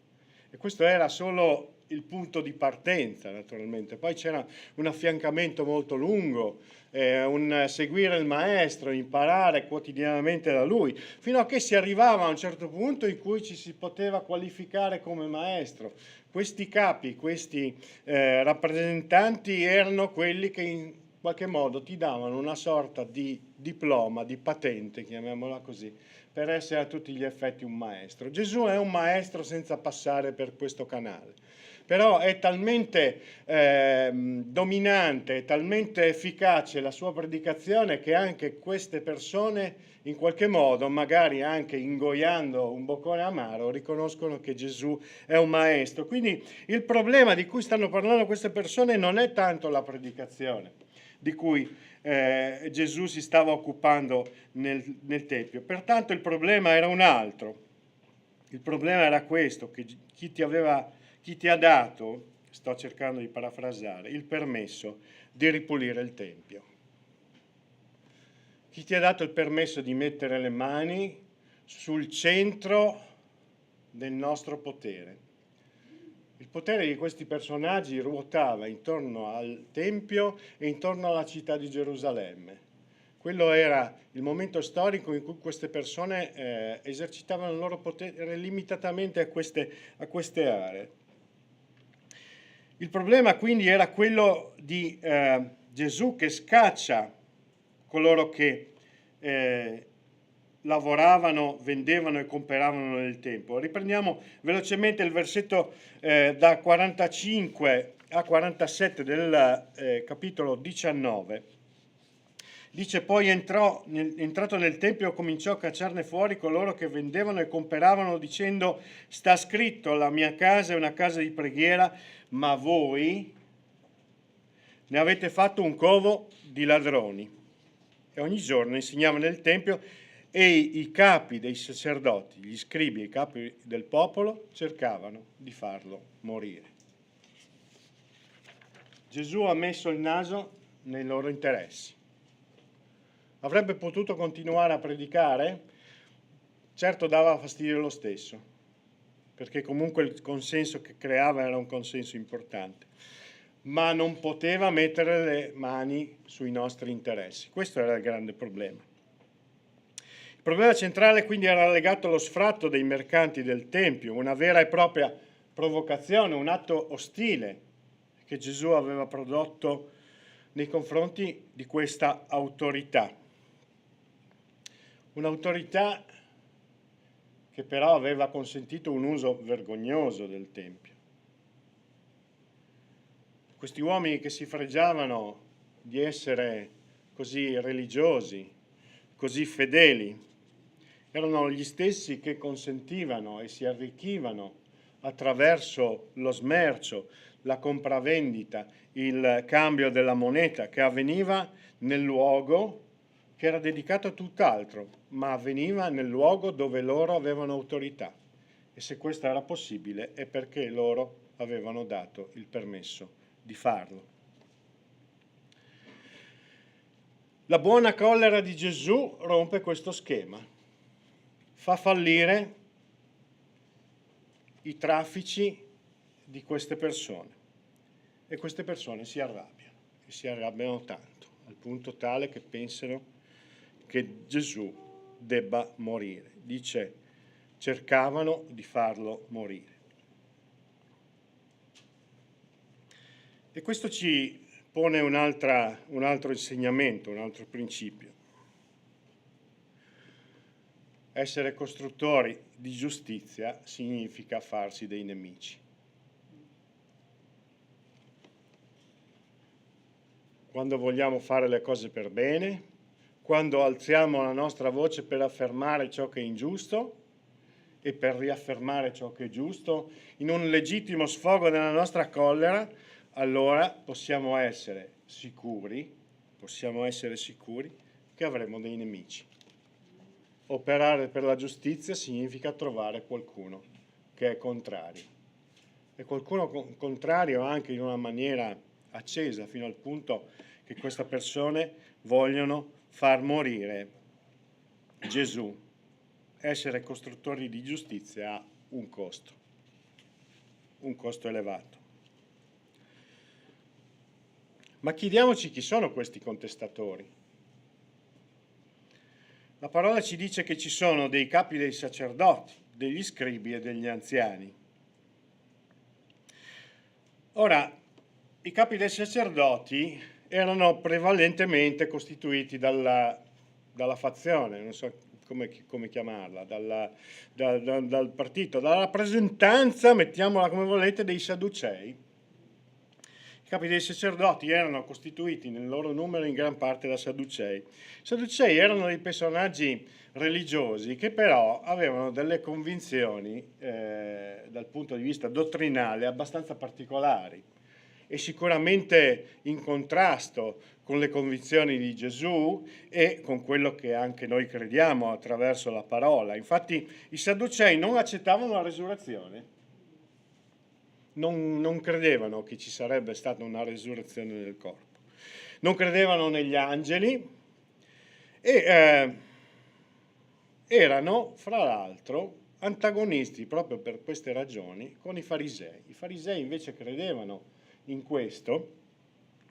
E questo era solo il punto di partenza, naturalmente. Poi c'era un affiancamento molto lungo, un seguire il maestro, imparare quotidianamente da lui, fino a che si arrivava a un certo punto in cui ci si poteva qualificare come maestro. Questi capi, questi rappresentanti erano quelli che in qualche modo ti davano una sorta di diploma, di patente, chiamiamola così, per essere a tutti gli effetti un maestro. Gesù è un maestro senza passare per questo canale. Però è talmente dominante, è talmente efficace la sua predicazione che anche queste persone in qualche modo, magari anche ingoiando un boccone amaro, riconoscono che Gesù è un maestro. Quindi il problema di cui stanno parlando queste persone non è tanto la predicazione di cui Gesù si stava occupando nel Tempio. Pertanto il problema era un altro. Il problema era questo, che chi ti ha dato, sto cercando di parafrasare, il permesso di ripulire il Tempio. Chi ti ha dato il permesso di mettere le mani sul centro del nostro potere. Il potere di questi personaggi ruotava intorno al Tempio e intorno alla città di Gerusalemme. Quello era il momento storico in cui queste persone esercitavano il loro potere limitatamente a queste aree. Il problema quindi era quello di Gesù che scaccia coloro che lavoravano, vendevano e comperavano nel Tempio. Riprendiamo velocemente il versetto da 45 a 47 del capitolo 19. Dice: poi entrato nel Tempio cominciò a cacciarne fuori coloro che vendevano e comperavano, dicendo: sta scritto, la mia casa è una casa di preghiera, ma voi ne avete fatto un covo di ladroni. E ogni giorno insegnava nel Tempio e i capi dei sacerdoti, gli scribi e i capi del popolo cercavano di farlo morire. Gesù ha messo il naso nei loro interessi. Avrebbe potuto continuare a predicare? Certo, dava fastidio lo stesso, perché comunque il consenso che creava era un consenso importante, ma non poteva mettere le mani sui nostri interessi. Questo era il grande problema. Il problema centrale quindi era legato allo sfratto dei mercanti del Tempio, una vera e propria provocazione, un atto ostile che Gesù aveva prodotto nei confronti di questa autorità. Un'autorità che però aveva consentito un uso vergognoso del Tempio. Questi uomini che si fregiavano di essere così religiosi, così fedeli, erano gli stessi che consentivano e si arricchivano attraverso lo smercio, la compravendita, il cambio della moneta che avveniva nel luogo che era dedicato a tutt'altro, ma avveniva nel luogo dove loro avevano autorità. E se questo era possibile è perché loro avevano dato il permesso di farlo. La buona collera di Gesù rompe questo schema, fa fallire i traffici di queste persone e queste persone si arrabbiano tanto, al punto tale che pensano che Gesù debba morire. Dice, cercavano di farlo morire. E questo ci pone un altro insegnamento, un altro principio. Essere costruttori di giustizia significa farsi dei nemici. Quando vogliamo fare le cose per bene, quando alziamo la nostra voce per affermare ciò che è ingiusto, e per riaffermare ciò che è giusto, in un legittimo sfogo della nostra collera, allora possiamo essere sicuri che avremo dei nemici. Operare per la giustizia significa trovare qualcuno che è contrario. E qualcuno contrario anche in una maniera accesa, fino al punto che queste persone vogliono far morire Gesù. Essere costruttori di giustizia ha un costo elevato. Ma chiediamoci chi sono questi contestatori. La parola ci dice che ci sono dei capi dei sacerdoti, degli scribi e degli anziani. Ora, i capi dei sacerdoti erano prevalentemente costituiti dalla fazione, non so come chiamarla, dal partito, dalla rappresentanza, mettiamola come volete, dei Sadducei. I capi dei sacerdoti erano costituiti nel loro numero in gran parte da Sadducei. I Sadducei erano dei personaggi religiosi che però avevano delle convinzioni dal punto di vista dottrinale abbastanza particolari e sicuramente in contrasto con le convinzioni di Gesù e con quello che anche noi crediamo attraverso la parola. Infatti i Sadducei non accettavano la resurrezione. Non credevano che ci sarebbe stata una resurrezione del corpo, non credevano negli angeli e erano, fra l'altro, antagonisti proprio per queste ragioni con i farisei. I farisei invece credevano in questo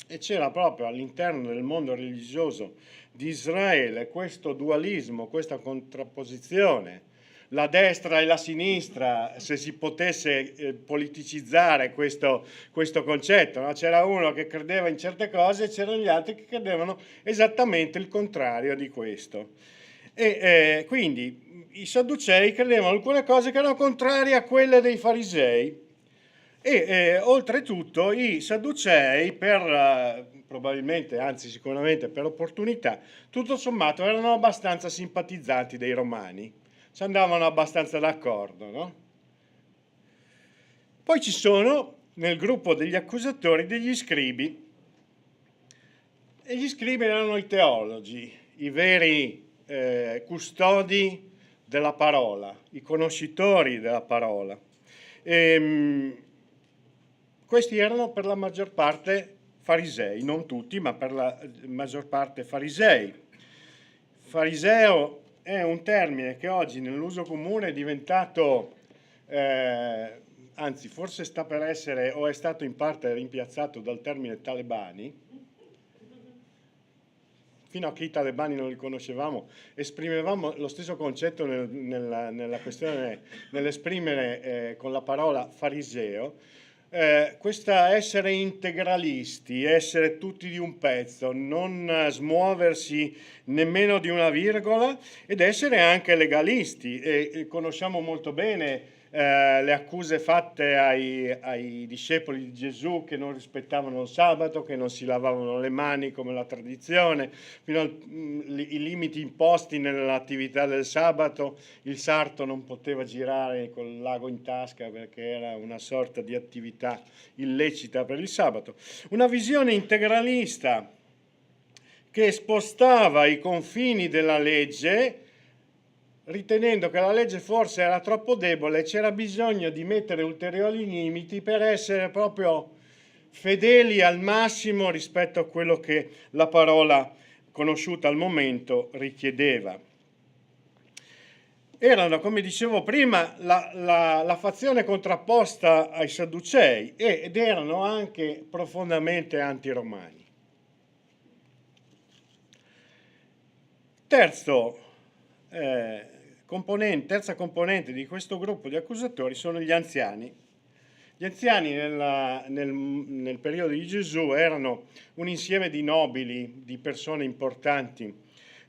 e c'era proprio all'interno del mondo religioso di Israele questo dualismo, questa contrapposizione, la destra e la sinistra, se si potesse politicizzare questo concetto, no? C'era uno che credeva in certe cose e c'erano gli altri che credevano esattamente il contrario di questo. E quindi i Sadducei credevano alcune cose che erano contrarie a quelle dei farisei e oltretutto i Sadducei probabilmente, anzi sicuramente per opportunità, tutto sommato erano abbastanza simpatizzanti dei romani. Ci andavano abbastanza d'accordo, no? Poi ci sono nel gruppo degli accusatori degli scribi, e gli scribi erano i teologi, i veri custodi della parola, i conoscitori della parola. Questi erano per la maggior parte farisei, non tutti, ma per la maggior parte farisei. Fariseo è un termine che oggi nell'uso comune è diventato, anzi forse sta per essere o è stato in parte rimpiazzato dal termine talebani. Fino a che i talebani non li conoscevamo, esprimevamo lo stesso concetto nella questione, nell'esprimere con la parola fariseo, questa essere integralisti, essere tutti di un pezzo, non smuoversi nemmeno di una virgola ed essere anche legalisti. E conosciamo molto bene le accuse fatte ai discepoli di Gesù che non rispettavano il sabato, che non si lavavano le mani come la tradizione, fino ai limiti imposti nell'attività del sabato. Il sarto non poteva girare col lago in tasca perché era una sorta di attività illecita per il sabato. Una visione integralista che spostava i confini della legge, ritenendo che la legge forse era troppo debole e c'era bisogno di mettere ulteriori limiti per essere proprio fedeli al massimo rispetto a quello che la parola conosciuta al momento richiedeva. Erano, come dicevo prima, la fazione contrapposta ai Sadducei ed erano anche profondamente antiromani. Terza componente di questo gruppo di accusatori sono gli anziani. Gli anziani nel periodo di Gesù erano un insieme di nobili, di persone importanti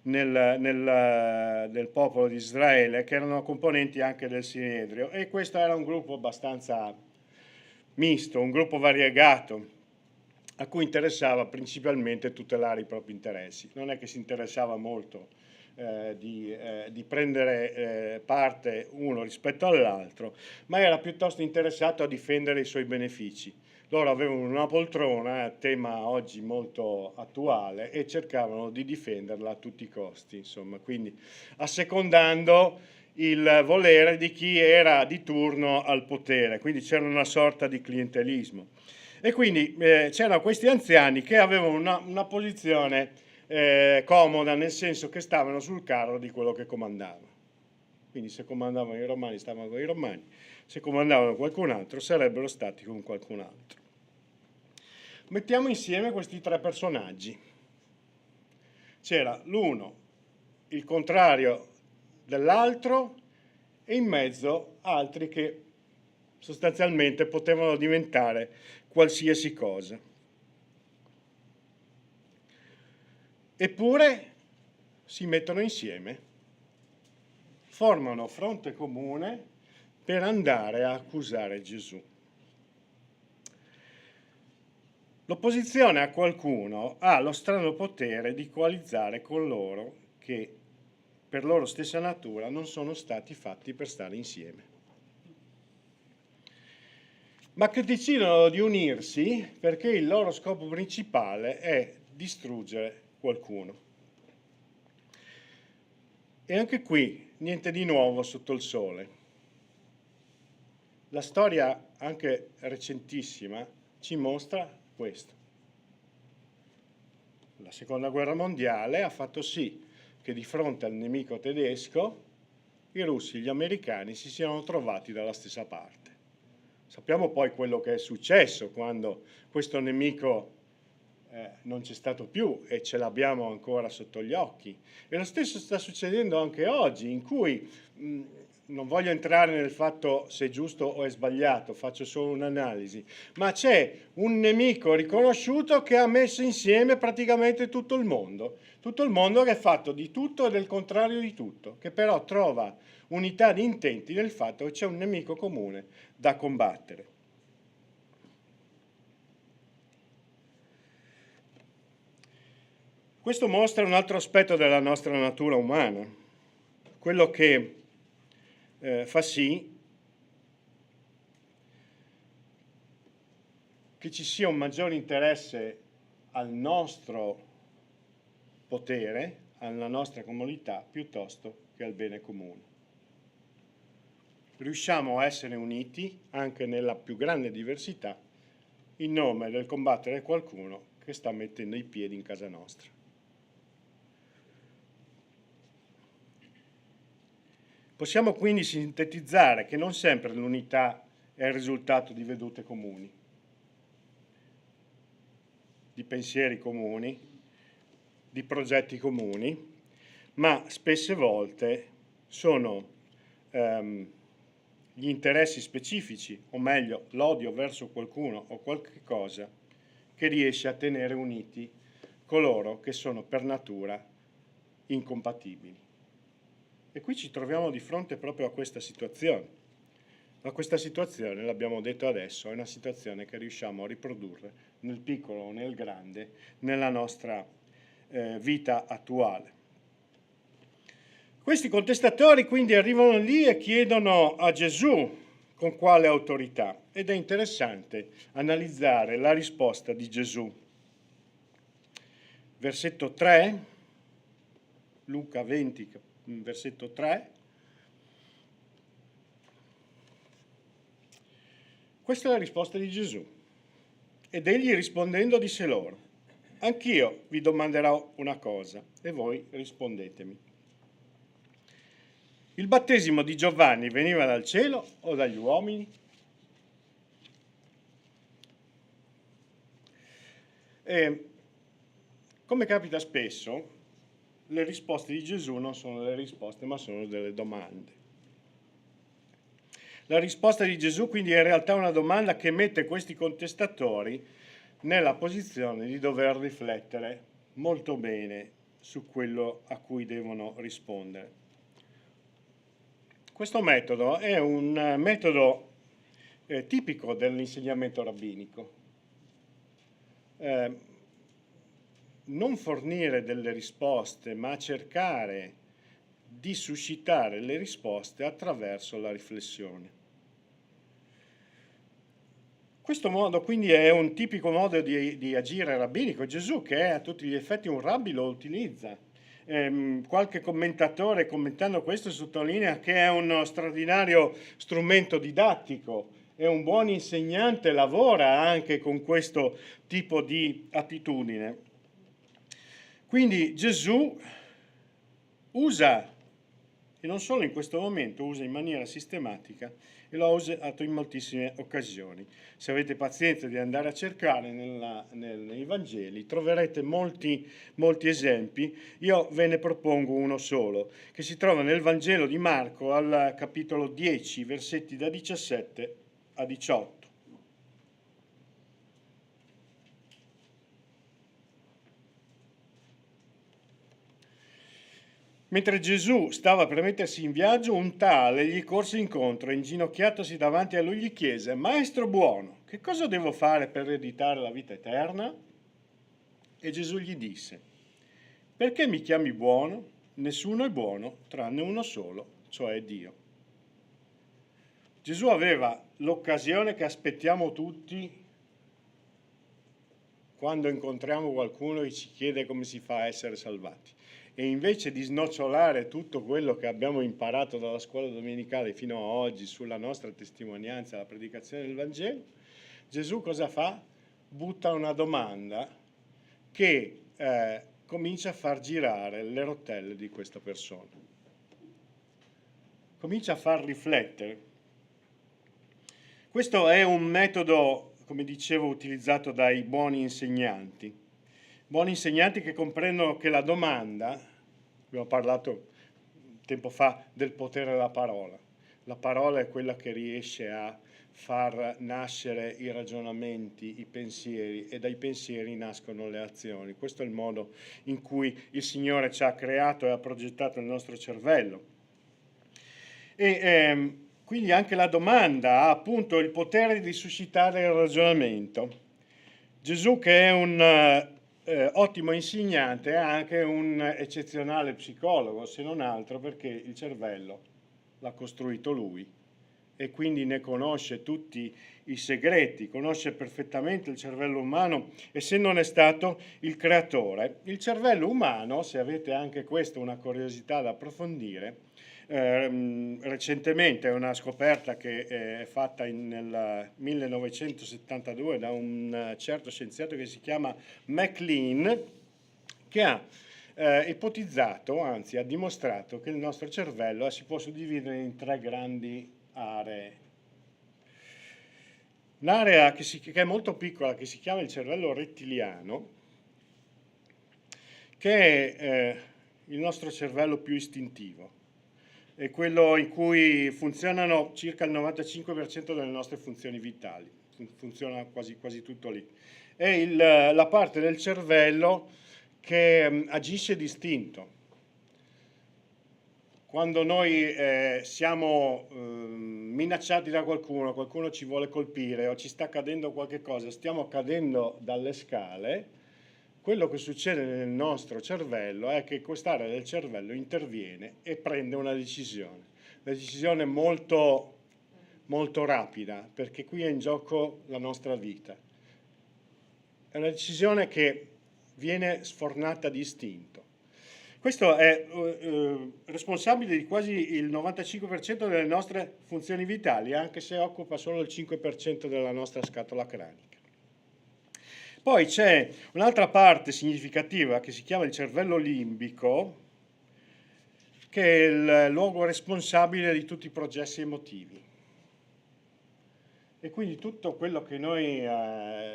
nel popolo di Israele, che erano componenti anche del Sinedrio, e questo era un gruppo abbastanza misto, un gruppo variegato, a cui interessava principalmente tutelare i propri interessi. Non è che si interessava molto di prendere parte uno rispetto all'altro, ma era piuttosto interessato a difendere i suoi benefici. Loro avevano una poltrona, tema oggi molto attuale, e cercavano di difenderla a tutti i costi, insomma, quindi assecondando il volere di chi era di turno al potere, quindi c'era una sorta di clientelismo. E quindi c'erano questi anziani che avevano una posizione comoda, nel senso che stavano sul carro di quello che comandava. Quindi se comandavano i romani stavano con i romani, se comandavano qualcun altro sarebbero stati con qualcun altro. Mettiamo insieme questi tre personaggi. C'era l'uno, il contrario dell'altro, e in mezzo altri che sostanzialmente potevano diventare qualsiasi cosa. Eppure si mettono insieme, formano fronte comune per andare a accusare Gesù. L'opposizione a qualcuno ha lo strano potere di coalizzare con loro che per loro stessa natura non sono stati fatti per stare insieme, ma che decidono di unirsi perché il loro scopo principale è distruggere qualcuno. E anche qui niente di nuovo sotto il sole. La storia, anche recentissima, ci mostra questo. La seconda guerra mondiale ha fatto sì che di fronte al nemico tedesco i russi e gli americani si siano trovati dalla stessa parte. Sappiamo poi quello che è successo quando questo nemico non c'è stato più e ce l'abbiamo ancora sotto gli occhi. E lo stesso sta succedendo anche oggi, in cui non voglio entrare nel fatto se è giusto o è sbagliato, faccio solo un'analisi, ma c'è un nemico riconosciuto che ha messo insieme praticamente tutto il mondo che è fatto di tutto e del contrario di tutto, che però trova unità di intenti nel fatto che c'è un nemico comune da combattere. Questo mostra un altro aspetto della nostra natura umana, quello che fa sì che ci sia un maggiore interesse al nostro potere, alla nostra comunità, piuttosto che al bene comune. Riusciamo a essere uniti anche nella più grande diversità in nome del combattere qualcuno che sta mettendo i piedi in casa nostra. Possiamo quindi sintetizzare che non sempre l'unità è il risultato di vedute comuni, di pensieri comuni, di progetti comuni, ma spesse volte sono gli interessi specifici, o meglio l'odio verso qualcuno o qualche cosa, che riesce a tenere uniti coloro che sono per natura incompatibili. E qui ci troviamo di fronte proprio a questa situazione. Ma questa situazione, l'abbiamo detto adesso, è una situazione che riusciamo a riprodurre nel piccolo o nel grande nella nostra vita attuale. Questi contestatori quindi arrivano lì e chiedono a Gesù con quale autorità, ed è interessante analizzare la risposta di Gesù. Versetto 3, Luca 20, versetto 3. Questa è la risposta di Gesù. Ed egli rispondendo disse loro: anch'io vi domanderò una cosa e voi rispondetemi. Il battesimo di Giovanni veniva dal cielo o dagli uomini? E, come capita spesso, le risposte di Gesù non sono delle risposte, ma sono delle domande. La risposta di Gesù quindi è in realtà una domanda che mette questi contestatori nella posizione di dover riflettere molto bene su quello a cui devono rispondere. Questo metodo è un metodo tipico dell'insegnamento rabbinico. Non fornire delle risposte, ma cercare di suscitare le risposte attraverso la riflessione. Questo modo quindi è un tipico modo di agire rabbinico. Gesù, che è a tutti gli effetti un rabbi, lo utilizza. Qualche commentatore, commentando questo, sottolinea che è uno straordinario strumento didattico e un buon insegnante lavora anche con questo tipo di attitudine. Quindi Gesù usa, e non solo in questo momento, usa in maniera sistematica, e lo ha usato in moltissime occasioni. Se avete pazienza di andare a cercare nei Vangeli, troverete molti esempi. Io ve ne propongo uno solo, che si trova nel Vangelo di Marco al capitolo 10, versetti da 17 a 18. Mentre Gesù stava per mettersi in viaggio, un tale gli corse incontro e inginocchiatosi davanti a lui gli chiese: Maestro buono, che cosa devo fare per ereditare la vita eterna? E Gesù gli disse: perché mi chiami buono? Nessuno è buono tranne uno solo, cioè Dio. Gesù aveva l'occasione che aspettiamo tutti quando incontriamo qualcuno che ci chiede come si fa a essere salvati. E invece di snocciolare tutto quello che abbiamo imparato dalla scuola domenicale fino a oggi sulla nostra testimonianza, la predicazione del Vangelo, Gesù cosa fa? Butta una domanda che comincia a far girare le rotelle di questa persona. Comincia a far riflettere. Questo è un metodo, come dicevo, utilizzato dai buoni insegnanti che comprendono che la domanda, abbiamo parlato tempo fa del potere della parola, la parola è quella che riesce a far nascere i ragionamenti, i pensieri, e dai pensieri nascono le azioni. Questo è il modo in cui il Signore ci ha creato e ha progettato il nostro cervello. E quindi anche la domanda ha appunto il potere di suscitare il ragionamento. Gesù, che è un ottimo insegnante, è anche un eccezionale psicologo, se non altro perché il cervello l'ha costruito lui e quindi ne conosce tutti i segreti, conosce perfettamente il cervello umano, essendo ne stato il creatore. Il cervello umano, se avete anche questo una curiosità da approfondire, recentemente è una scoperta che è fatta nel 1972 da un certo scienziato che si chiama MacLean, che ha ipotizzato, anzi ha dimostrato che il nostro cervello si può suddividere in 3 grandi aree. Un'area che è molto piccola, che si chiama il cervello rettiliano, che è il nostro cervello più istintivo, è quello in cui funzionano circa il 95% delle nostre funzioni vitali, funziona quasi tutto lì. È la parte del cervello che agisce d'istinto. Quando noi siamo minacciati da qualcuno ci vuole colpire o ci sta accadendo qualche cosa, stiamo cadendo dalle scale, quello che succede nel nostro cervello è che quest'area del cervello interviene e prende una decisione molto, molto rapida, perché qui è in gioco la nostra vita. È una decisione che viene sfornata di istinto. Questo è responsabile di quasi il 95% delle nostre funzioni vitali, anche se occupa solo il 5% della nostra scatola cranica. Poi c'è un'altra parte significativa che si chiama il cervello limbico, che è il luogo responsabile di tutti i processi emotivi. E quindi tutto quello che noi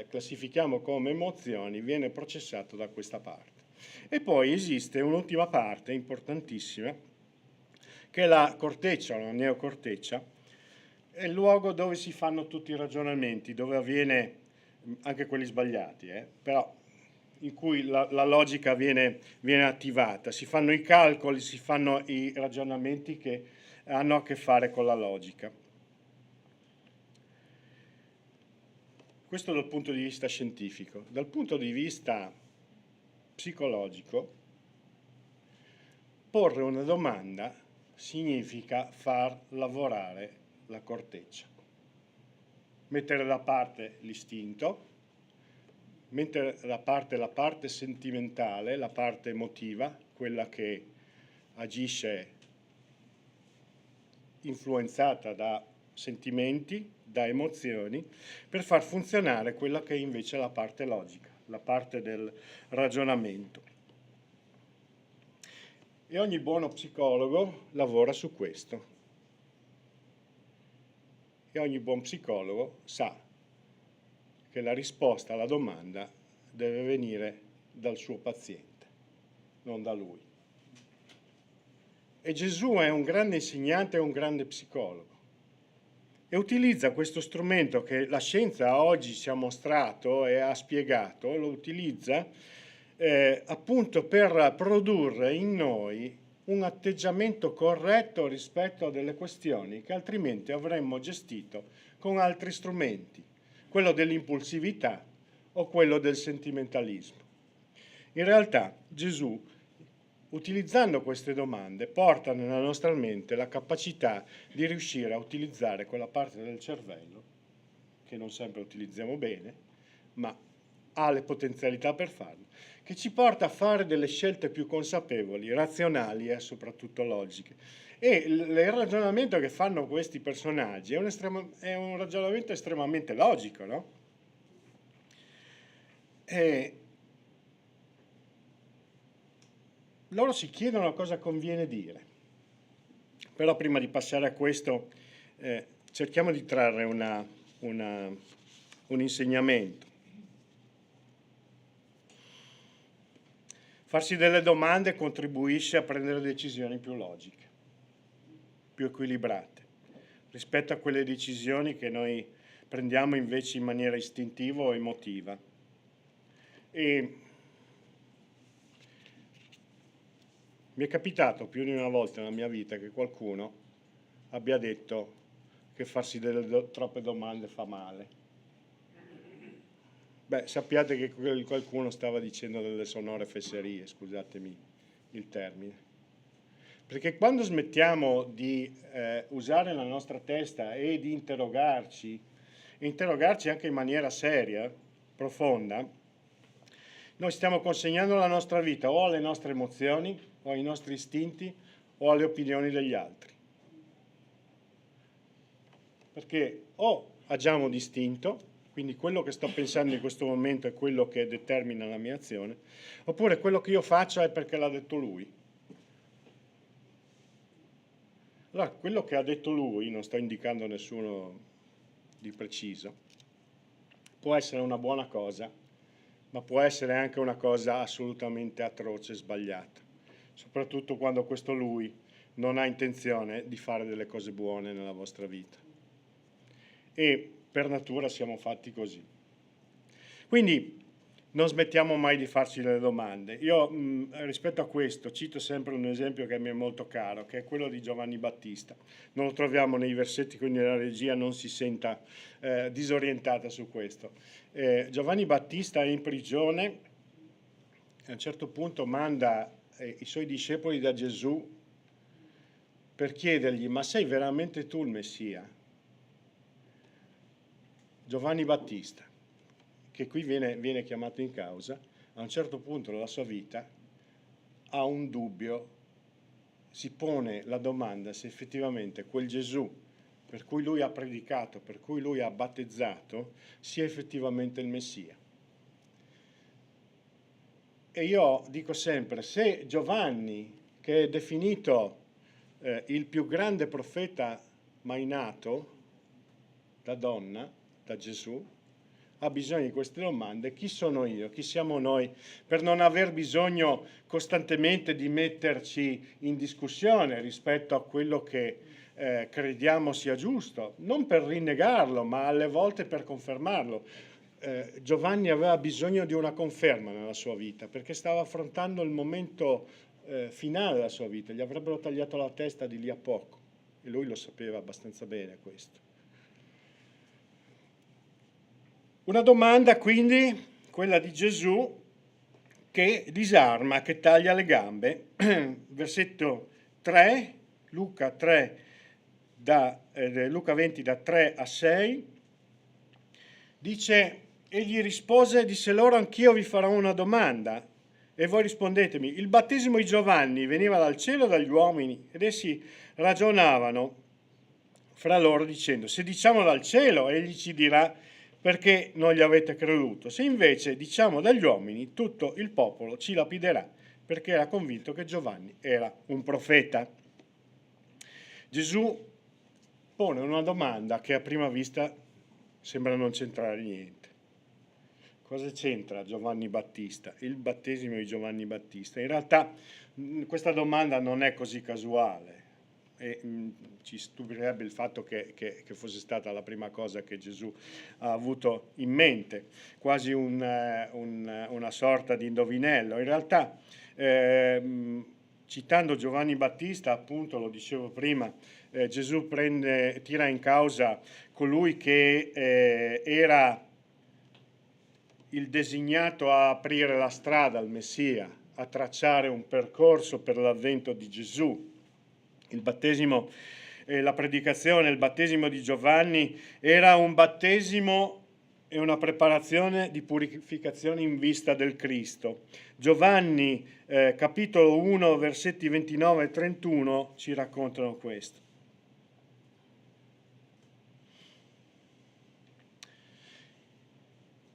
classifichiamo come emozioni viene processato da questa parte. E poi esiste un'ultima parte importantissima, che è la corteccia, o la neocorteccia, è il luogo dove si fanno tutti i ragionamenti, dove avviene, anche quelli sbagliati, però in cui la logica viene attivata, si fanno i calcoli, si fanno i ragionamenti che hanno a che fare con la logica. Questo dal punto di vista scientifico. Dal punto di vista psicologico, porre una domanda significa far lavorare la corteccia, mettere da parte l'istinto, mettere da parte la parte sentimentale, la parte emotiva, quella che agisce influenzata da sentimenti, da emozioni, per far funzionare quella che è invece la parte logica, la parte del ragionamento. E ogni buono psicologo lavora su questo. E ogni buon psicologo sa che la risposta alla domanda deve venire dal suo paziente, non da lui. E Gesù è un grande insegnante e un grande psicologo e utilizza questo strumento che la scienza oggi ci ha mostrato e ha spiegato, lo utilizza appunto per produrre in noi un atteggiamento corretto rispetto a delle questioni che altrimenti avremmo gestito con altri strumenti, quello dell'impulsività o quello del sentimentalismo. In realtà Gesù, utilizzando queste domande, porta nella nostra mente la capacità di riuscire a utilizzare quella parte del cervello, che non sempre utilizziamo bene, ma ha le potenzialità per farlo, che ci porta a fare delle scelte più consapevoli, razionali e soprattutto logiche. E il ragionamento che fanno questi personaggi è un ragionamento estremamente logico, no? E loro si chiedono cosa conviene dire. Però prima di passare a questo cerchiamo di trarre un insegnamento. Farsi delle domande contribuisce a prendere decisioni più logiche, più equilibrate, rispetto a quelle decisioni che noi prendiamo invece in maniera istintiva o emotiva. E mi è capitato più di una volta nella mia vita che qualcuno abbia detto che farsi delle troppe domande fa male. Beh, sappiate che qualcuno stava dicendo delle sonore fesserie, scusatemi il termine. Perché quando smettiamo di usare la nostra testa e di interrogarci anche in maniera seria, profonda, noi stiamo consegnando la nostra vita o alle nostre emozioni, o ai nostri istinti, o alle opinioni degli altri. Perché o agiamo d'istinto, quindi quello che sto pensando in questo momento è quello che determina la mia azione, oppure quello che io faccio è perché l'ha detto lui. Allora, quello che ha detto lui, non sto indicando nessuno di preciso, può essere una buona cosa, ma può essere anche una cosa assolutamente atroce e sbagliata, soprattutto quando questo lui non ha intenzione di fare delle cose buone nella vostra vita. E per natura siamo fatti così. Quindi non smettiamo mai di farci delle domande. Io rispetto a questo cito sempre un esempio che mi è molto caro, che è quello di Giovanni Battista. Non lo troviamo nei versetti, quindi la regia non si senta disorientata su questo. Giovanni Battista è in prigione e a un certo punto manda i suoi discepoli da Gesù per chiedergli: ma sei veramente tu il Messia? Giovanni Battista, che qui viene chiamato in causa, a un certo punto della sua vita ha un dubbio, si pone la domanda se effettivamente quel Gesù per cui lui ha predicato, per cui lui ha battezzato, sia effettivamente il Messia. E io dico sempre, se Giovanni, che è definito il più grande profeta mai nato da donna, da Gesù, ha bisogno di queste domande, chi sono io, chi siamo noi, per non aver bisogno costantemente di metterci in discussione rispetto a quello che crediamo sia giusto, non per rinnegarlo, ma alle volte per confermarlo. Giovanni aveva bisogno di una conferma nella sua vita, perché stava affrontando il momento finale della sua vita, gli avrebbero tagliato la testa di lì a poco, e lui lo sapeva abbastanza bene questo. Una domanda quindi, quella di Gesù, che disarma, che taglia le gambe. Versetto 3, Luca 20 da 3 a 6, dice: egli rispose, disse loro: anch'io vi farò una domanda e voi rispondetemi. Il battesimo di Giovanni veniva dal cielo o dagli uomini? Ed essi ragionavano fra loro dicendo: se diciamo dal cielo, egli ci dirà perché non gli avete creduto. Se invece diciamo dagli uomini, tutto il popolo ci lapiderà, perché era convinto che Giovanni era un profeta. Gesù pone una domanda che a prima vista sembra non c'entrare niente. Cosa c'entra Giovanni Battista, il battesimo di Giovanni Battista? In realtà questa domanda non è così casuale e ci stupirebbe il fatto che fosse stata la prima cosa che Gesù ha avuto in mente, quasi una sorta di indovinello. In realtà, citando Giovanni Battista, appunto, lo dicevo prima, Gesù tira in causa colui che era il designato a aprire la strada al Messia, a tracciare un percorso per l'avvento di Gesù. Il battesimo, la predicazione, il battesimo di Giovanni era un battesimo e una preparazione di purificazione in vista del Cristo. Giovanni, capitolo 1, versetti 29 e 31 ci raccontano questo.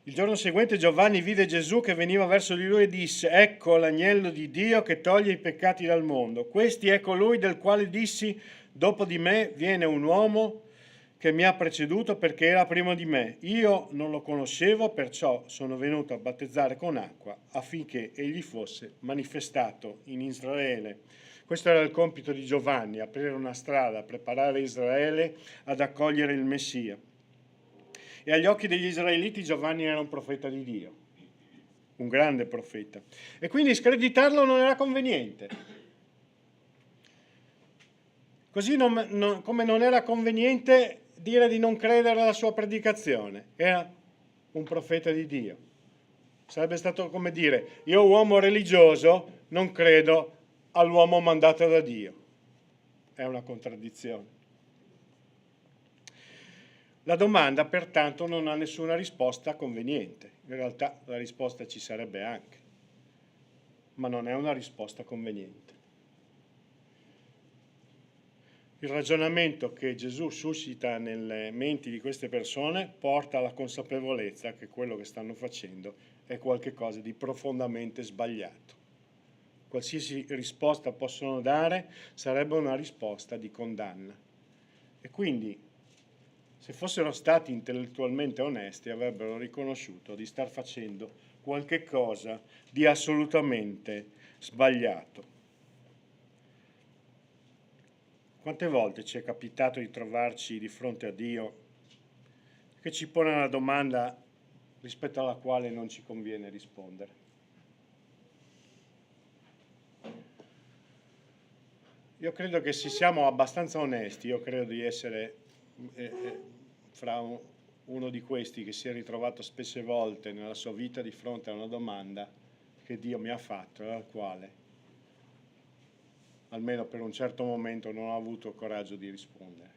Il giorno seguente Giovanni vide Gesù che veniva verso di lui e disse: ecco l'agnello di Dio che toglie i peccati dal mondo. Questi è colui del quale dissi: dopo di me viene un uomo che mi ha preceduto perché era prima di me. Io non lo conoscevo, perciò sono venuto a battezzare con acqua affinché egli fosse manifestato in Israele. Questo era il compito di Giovanni: aprire una strada, preparare Israele ad accogliere il Messia. E agli occhi degli israeliti Giovanni era un profeta di Dio, un grande profeta. E quindi screditarlo non era conveniente. Così come non era conveniente dire di non credere alla sua predicazione. Era un profeta di Dio. Sarebbe stato come dire: io uomo religioso non credo all'uomo mandato da Dio. È una contraddizione. La domanda, pertanto, non ha nessuna risposta conveniente. In realtà la risposta ci sarebbe anche, ma non è una risposta conveniente. Il ragionamento che Gesù suscita nelle menti di queste persone porta alla consapevolezza che quello che stanno facendo è qualcosa di profondamente sbagliato. Qualsiasi risposta possono dare sarebbe una risposta di condanna. E quindi, se fossero stati intellettualmente onesti, avrebbero riconosciuto di star facendo qualche cosa di assolutamente sbagliato. Quante volte ci è capitato di trovarci di fronte a Dio che ci pone una domanda rispetto alla quale non ci conviene rispondere? Io credo che se siamo abbastanza onesti, io credo di essere fra uno di questi che si è ritrovato spesse volte nella sua vita di fronte a una domanda che Dio mi ha fatto e alla quale, almeno per un certo momento, non ho avuto il coraggio di rispondere.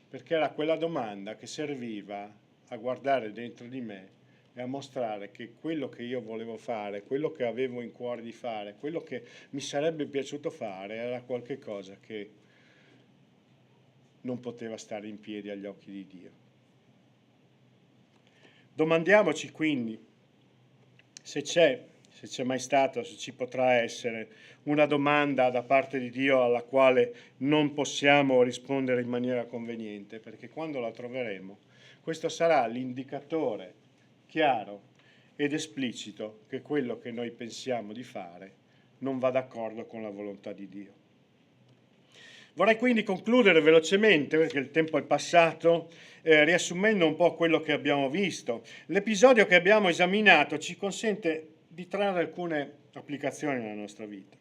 Perché era quella domanda che serviva a guardare dentro di me e a mostrare che quello che io volevo fare, quello che avevo in cuore di fare, quello che mi sarebbe piaciuto fare era qualche cosa che non poteva stare in piedi agli occhi di Dio. Domandiamoci quindi se c'è mai stata, se ci potrà essere una domanda da parte di Dio alla quale non possiamo rispondere in maniera conveniente, perché quando la troveremo, questo sarà l'indicatore chiaro ed esplicito che quello che noi pensiamo di fare non va d'accordo con la volontà di Dio. Vorrei quindi concludere velocemente, perché il tempo è passato, riassumendo un po' quello che abbiamo visto. L'episodio che abbiamo esaminato ci consente di trarre alcune applicazioni nella nostra vita.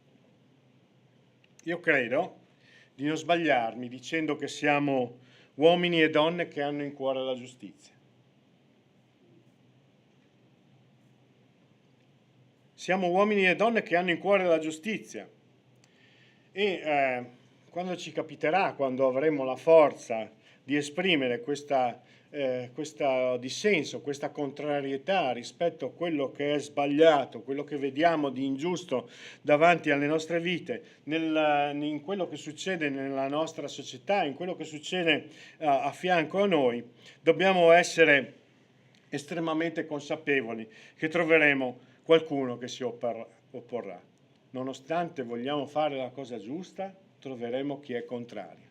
Io credo di non sbagliarmi dicendo che siamo uomini e donne che hanno in cuore la giustizia. siamo uomini e donne che hanno in cuore la giustizia e quando ci capiterà, quando avremo la forza di esprimere questo dissenso, questa contrarietà rispetto a quello che è sbagliato, quello che vediamo di ingiusto davanti alle nostre vite, in quello che succede nella nostra società, in quello che succede a fianco a noi, dobbiamo essere estremamente consapevoli che troveremo qualcuno che si opporrà. Nonostante vogliamo fare la cosa giusta, troveremo chi è contrario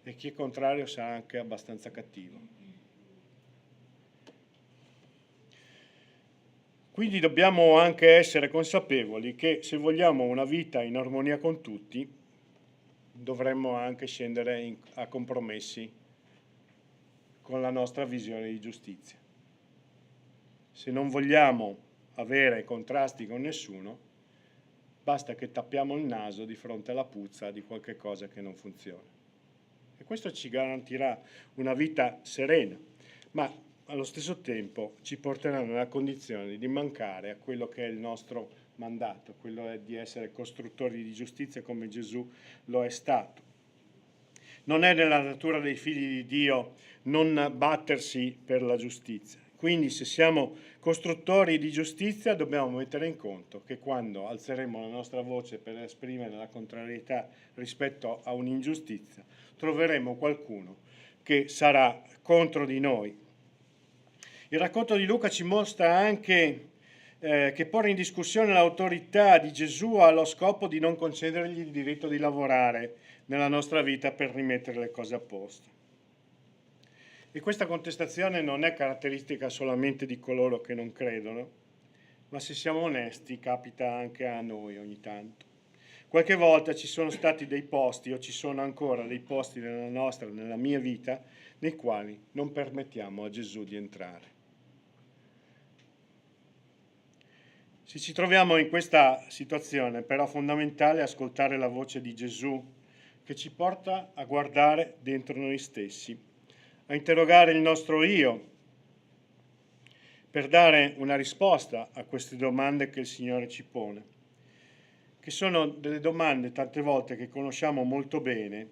e chi è contrario sarà anche abbastanza cattivo. Quindi dobbiamo anche essere consapevoli che se vogliamo una vita in armonia con tutti, dovremmo anche scendere a compromessi con la nostra visione di giustizia. Se non vogliamo avere contrasti con nessuno, basta che tappiamo il naso di fronte alla puzza di qualche cosa che non funziona. E questo ci garantirà una vita serena, ma allo stesso tempo ci porterà nella condizione di mancare a quello che è il nostro mandato, quello è di essere costruttori di giustizia come Gesù lo è stato. Non è nella natura dei figli di Dio non battersi per la giustizia. Quindi se siamo costruttori di giustizia dobbiamo mettere in conto che quando alzeremo la nostra voce per esprimere la contrarietà rispetto a un'ingiustizia, troveremo qualcuno che sarà contro di noi. Il racconto di Luca ci mostra anche che porre in discussione l'autorità di Gesù ha lo scopo di non concedergli il diritto di lavorare nella nostra vita per rimettere le cose a posto. E questa contestazione non è caratteristica solamente di coloro che non credono, ma se siamo onesti capita anche a noi ogni tanto. Qualche volta ci sono stati dei posti o ci sono ancora dei posti nella mia vita nei quali non permettiamo a Gesù di entrare. Se ci troviamo in questa situazione, però è fondamentale ascoltare la voce di Gesù che ci porta a guardare dentro noi stessi, a interrogare il nostro io per dare una risposta a queste domande che il Signore ci pone, che sono delle domande tante volte che conosciamo molto bene,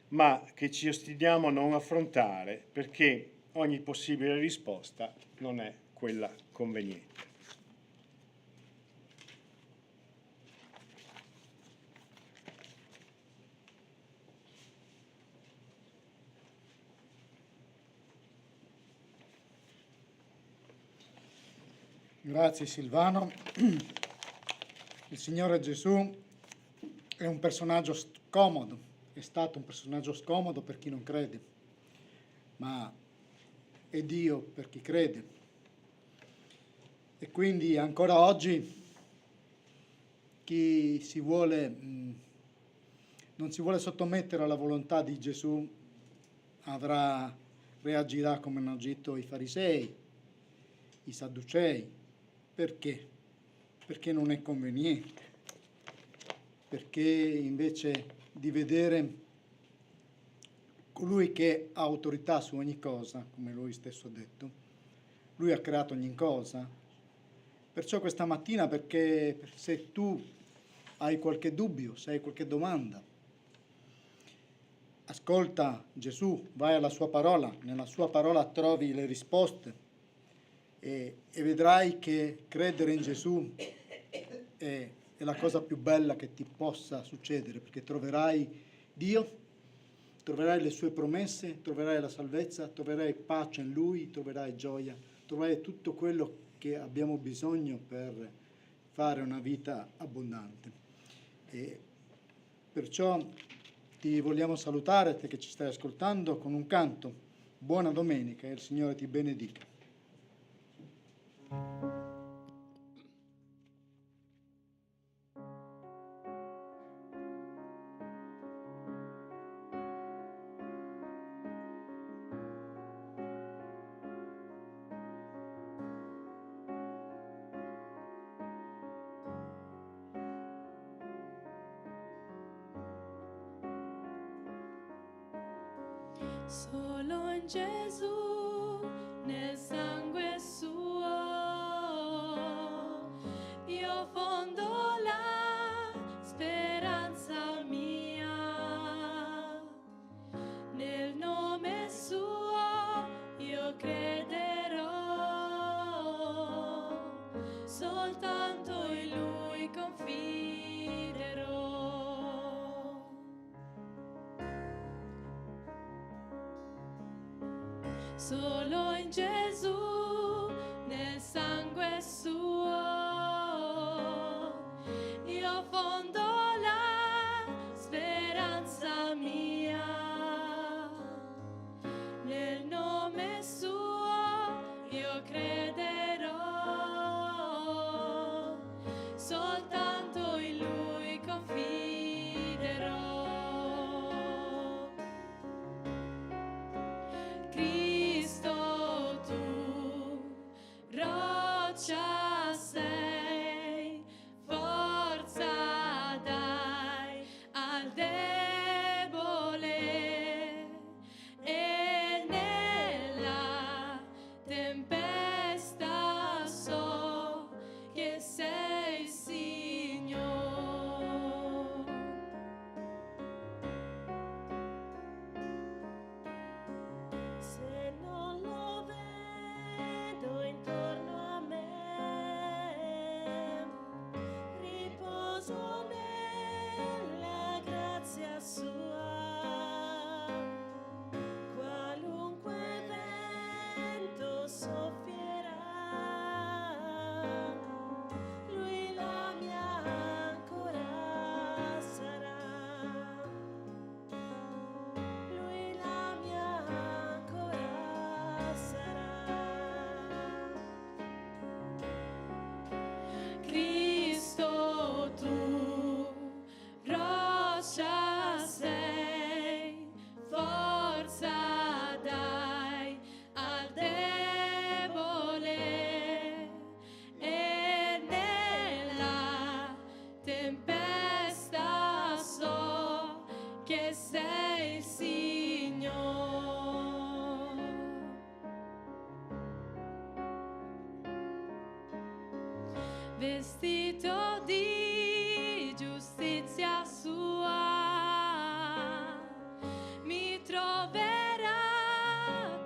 ma che ci ostiniamo a non affrontare perché ogni possibile risposta non è quella conveniente. Grazie Silvano. Il Signore Gesù è un personaggio scomodo, è stato un personaggio scomodo per chi non crede, ma è Dio per chi crede. E quindi ancora oggi chi non si vuole sottomettere alla volontà di Gesù reagirà come hanno agito i farisei, i sadducei. Perché? Perché non è conveniente, perché invece di vedere colui che ha autorità su ogni cosa, come lui stesso ha detto, lui ha creato ogni cosa. Perciò questa mattina, perché se tu hai qualche dubbio, se hai qualche domanda, ascolta Gesù, vai alla sua parola, nella sua parola trovi le risposte. E vedrai che credere in Gesù è la cosa più bella che ti possa succedere, perché troverai Dio, troverai le sue promesse, troverai la salvezza, troverai pace in Lui, troverai gioia, troverai tutto quello che abbiamo bisogno per fare una vita abbondante. E perciò ti vogliamo salutare, te che ci stai ascoltando, con un canto. Buona domenica e il Signore ti benedica. Solo in Gesù, nel sangue suo, io solo in Gesù, nel sangue suo. Io fondo la speranza mia, nel nome suo io crederò, soltanto in lui confiderò. Cristo, tu roccia sei, forza dai al debole, e nella tempesta so che sei Signore. Se non lo vedo intorno a me, riposo nella grazia sua. Qualunque vento soffierà, lui la mia ancora sarà. Lui la mia ancora sarà. Cristo, tu roccia sei, forza dai al debole, e nella tempesta so che sei Signore. Vestito di giustizia sua, mi troverà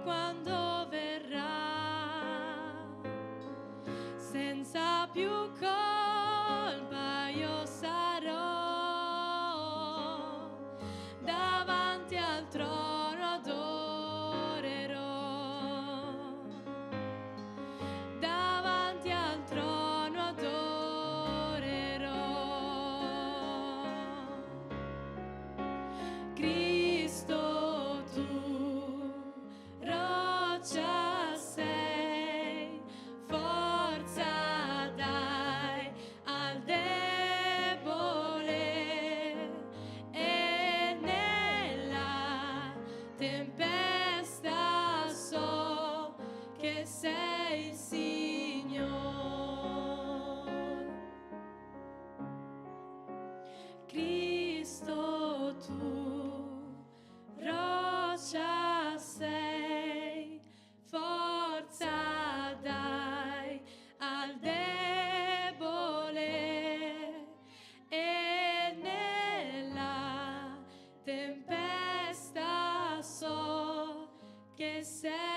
quando verrà, senza più colpa io sarò, davanti al trono adorerò, davanti al trono adorerò. Cristo, tu roccia sei, forza dai al debole, e nella tempesta so che sei Signore. Cristo, tu roccia sei, forza dai al debole, e nella tempesta so che sei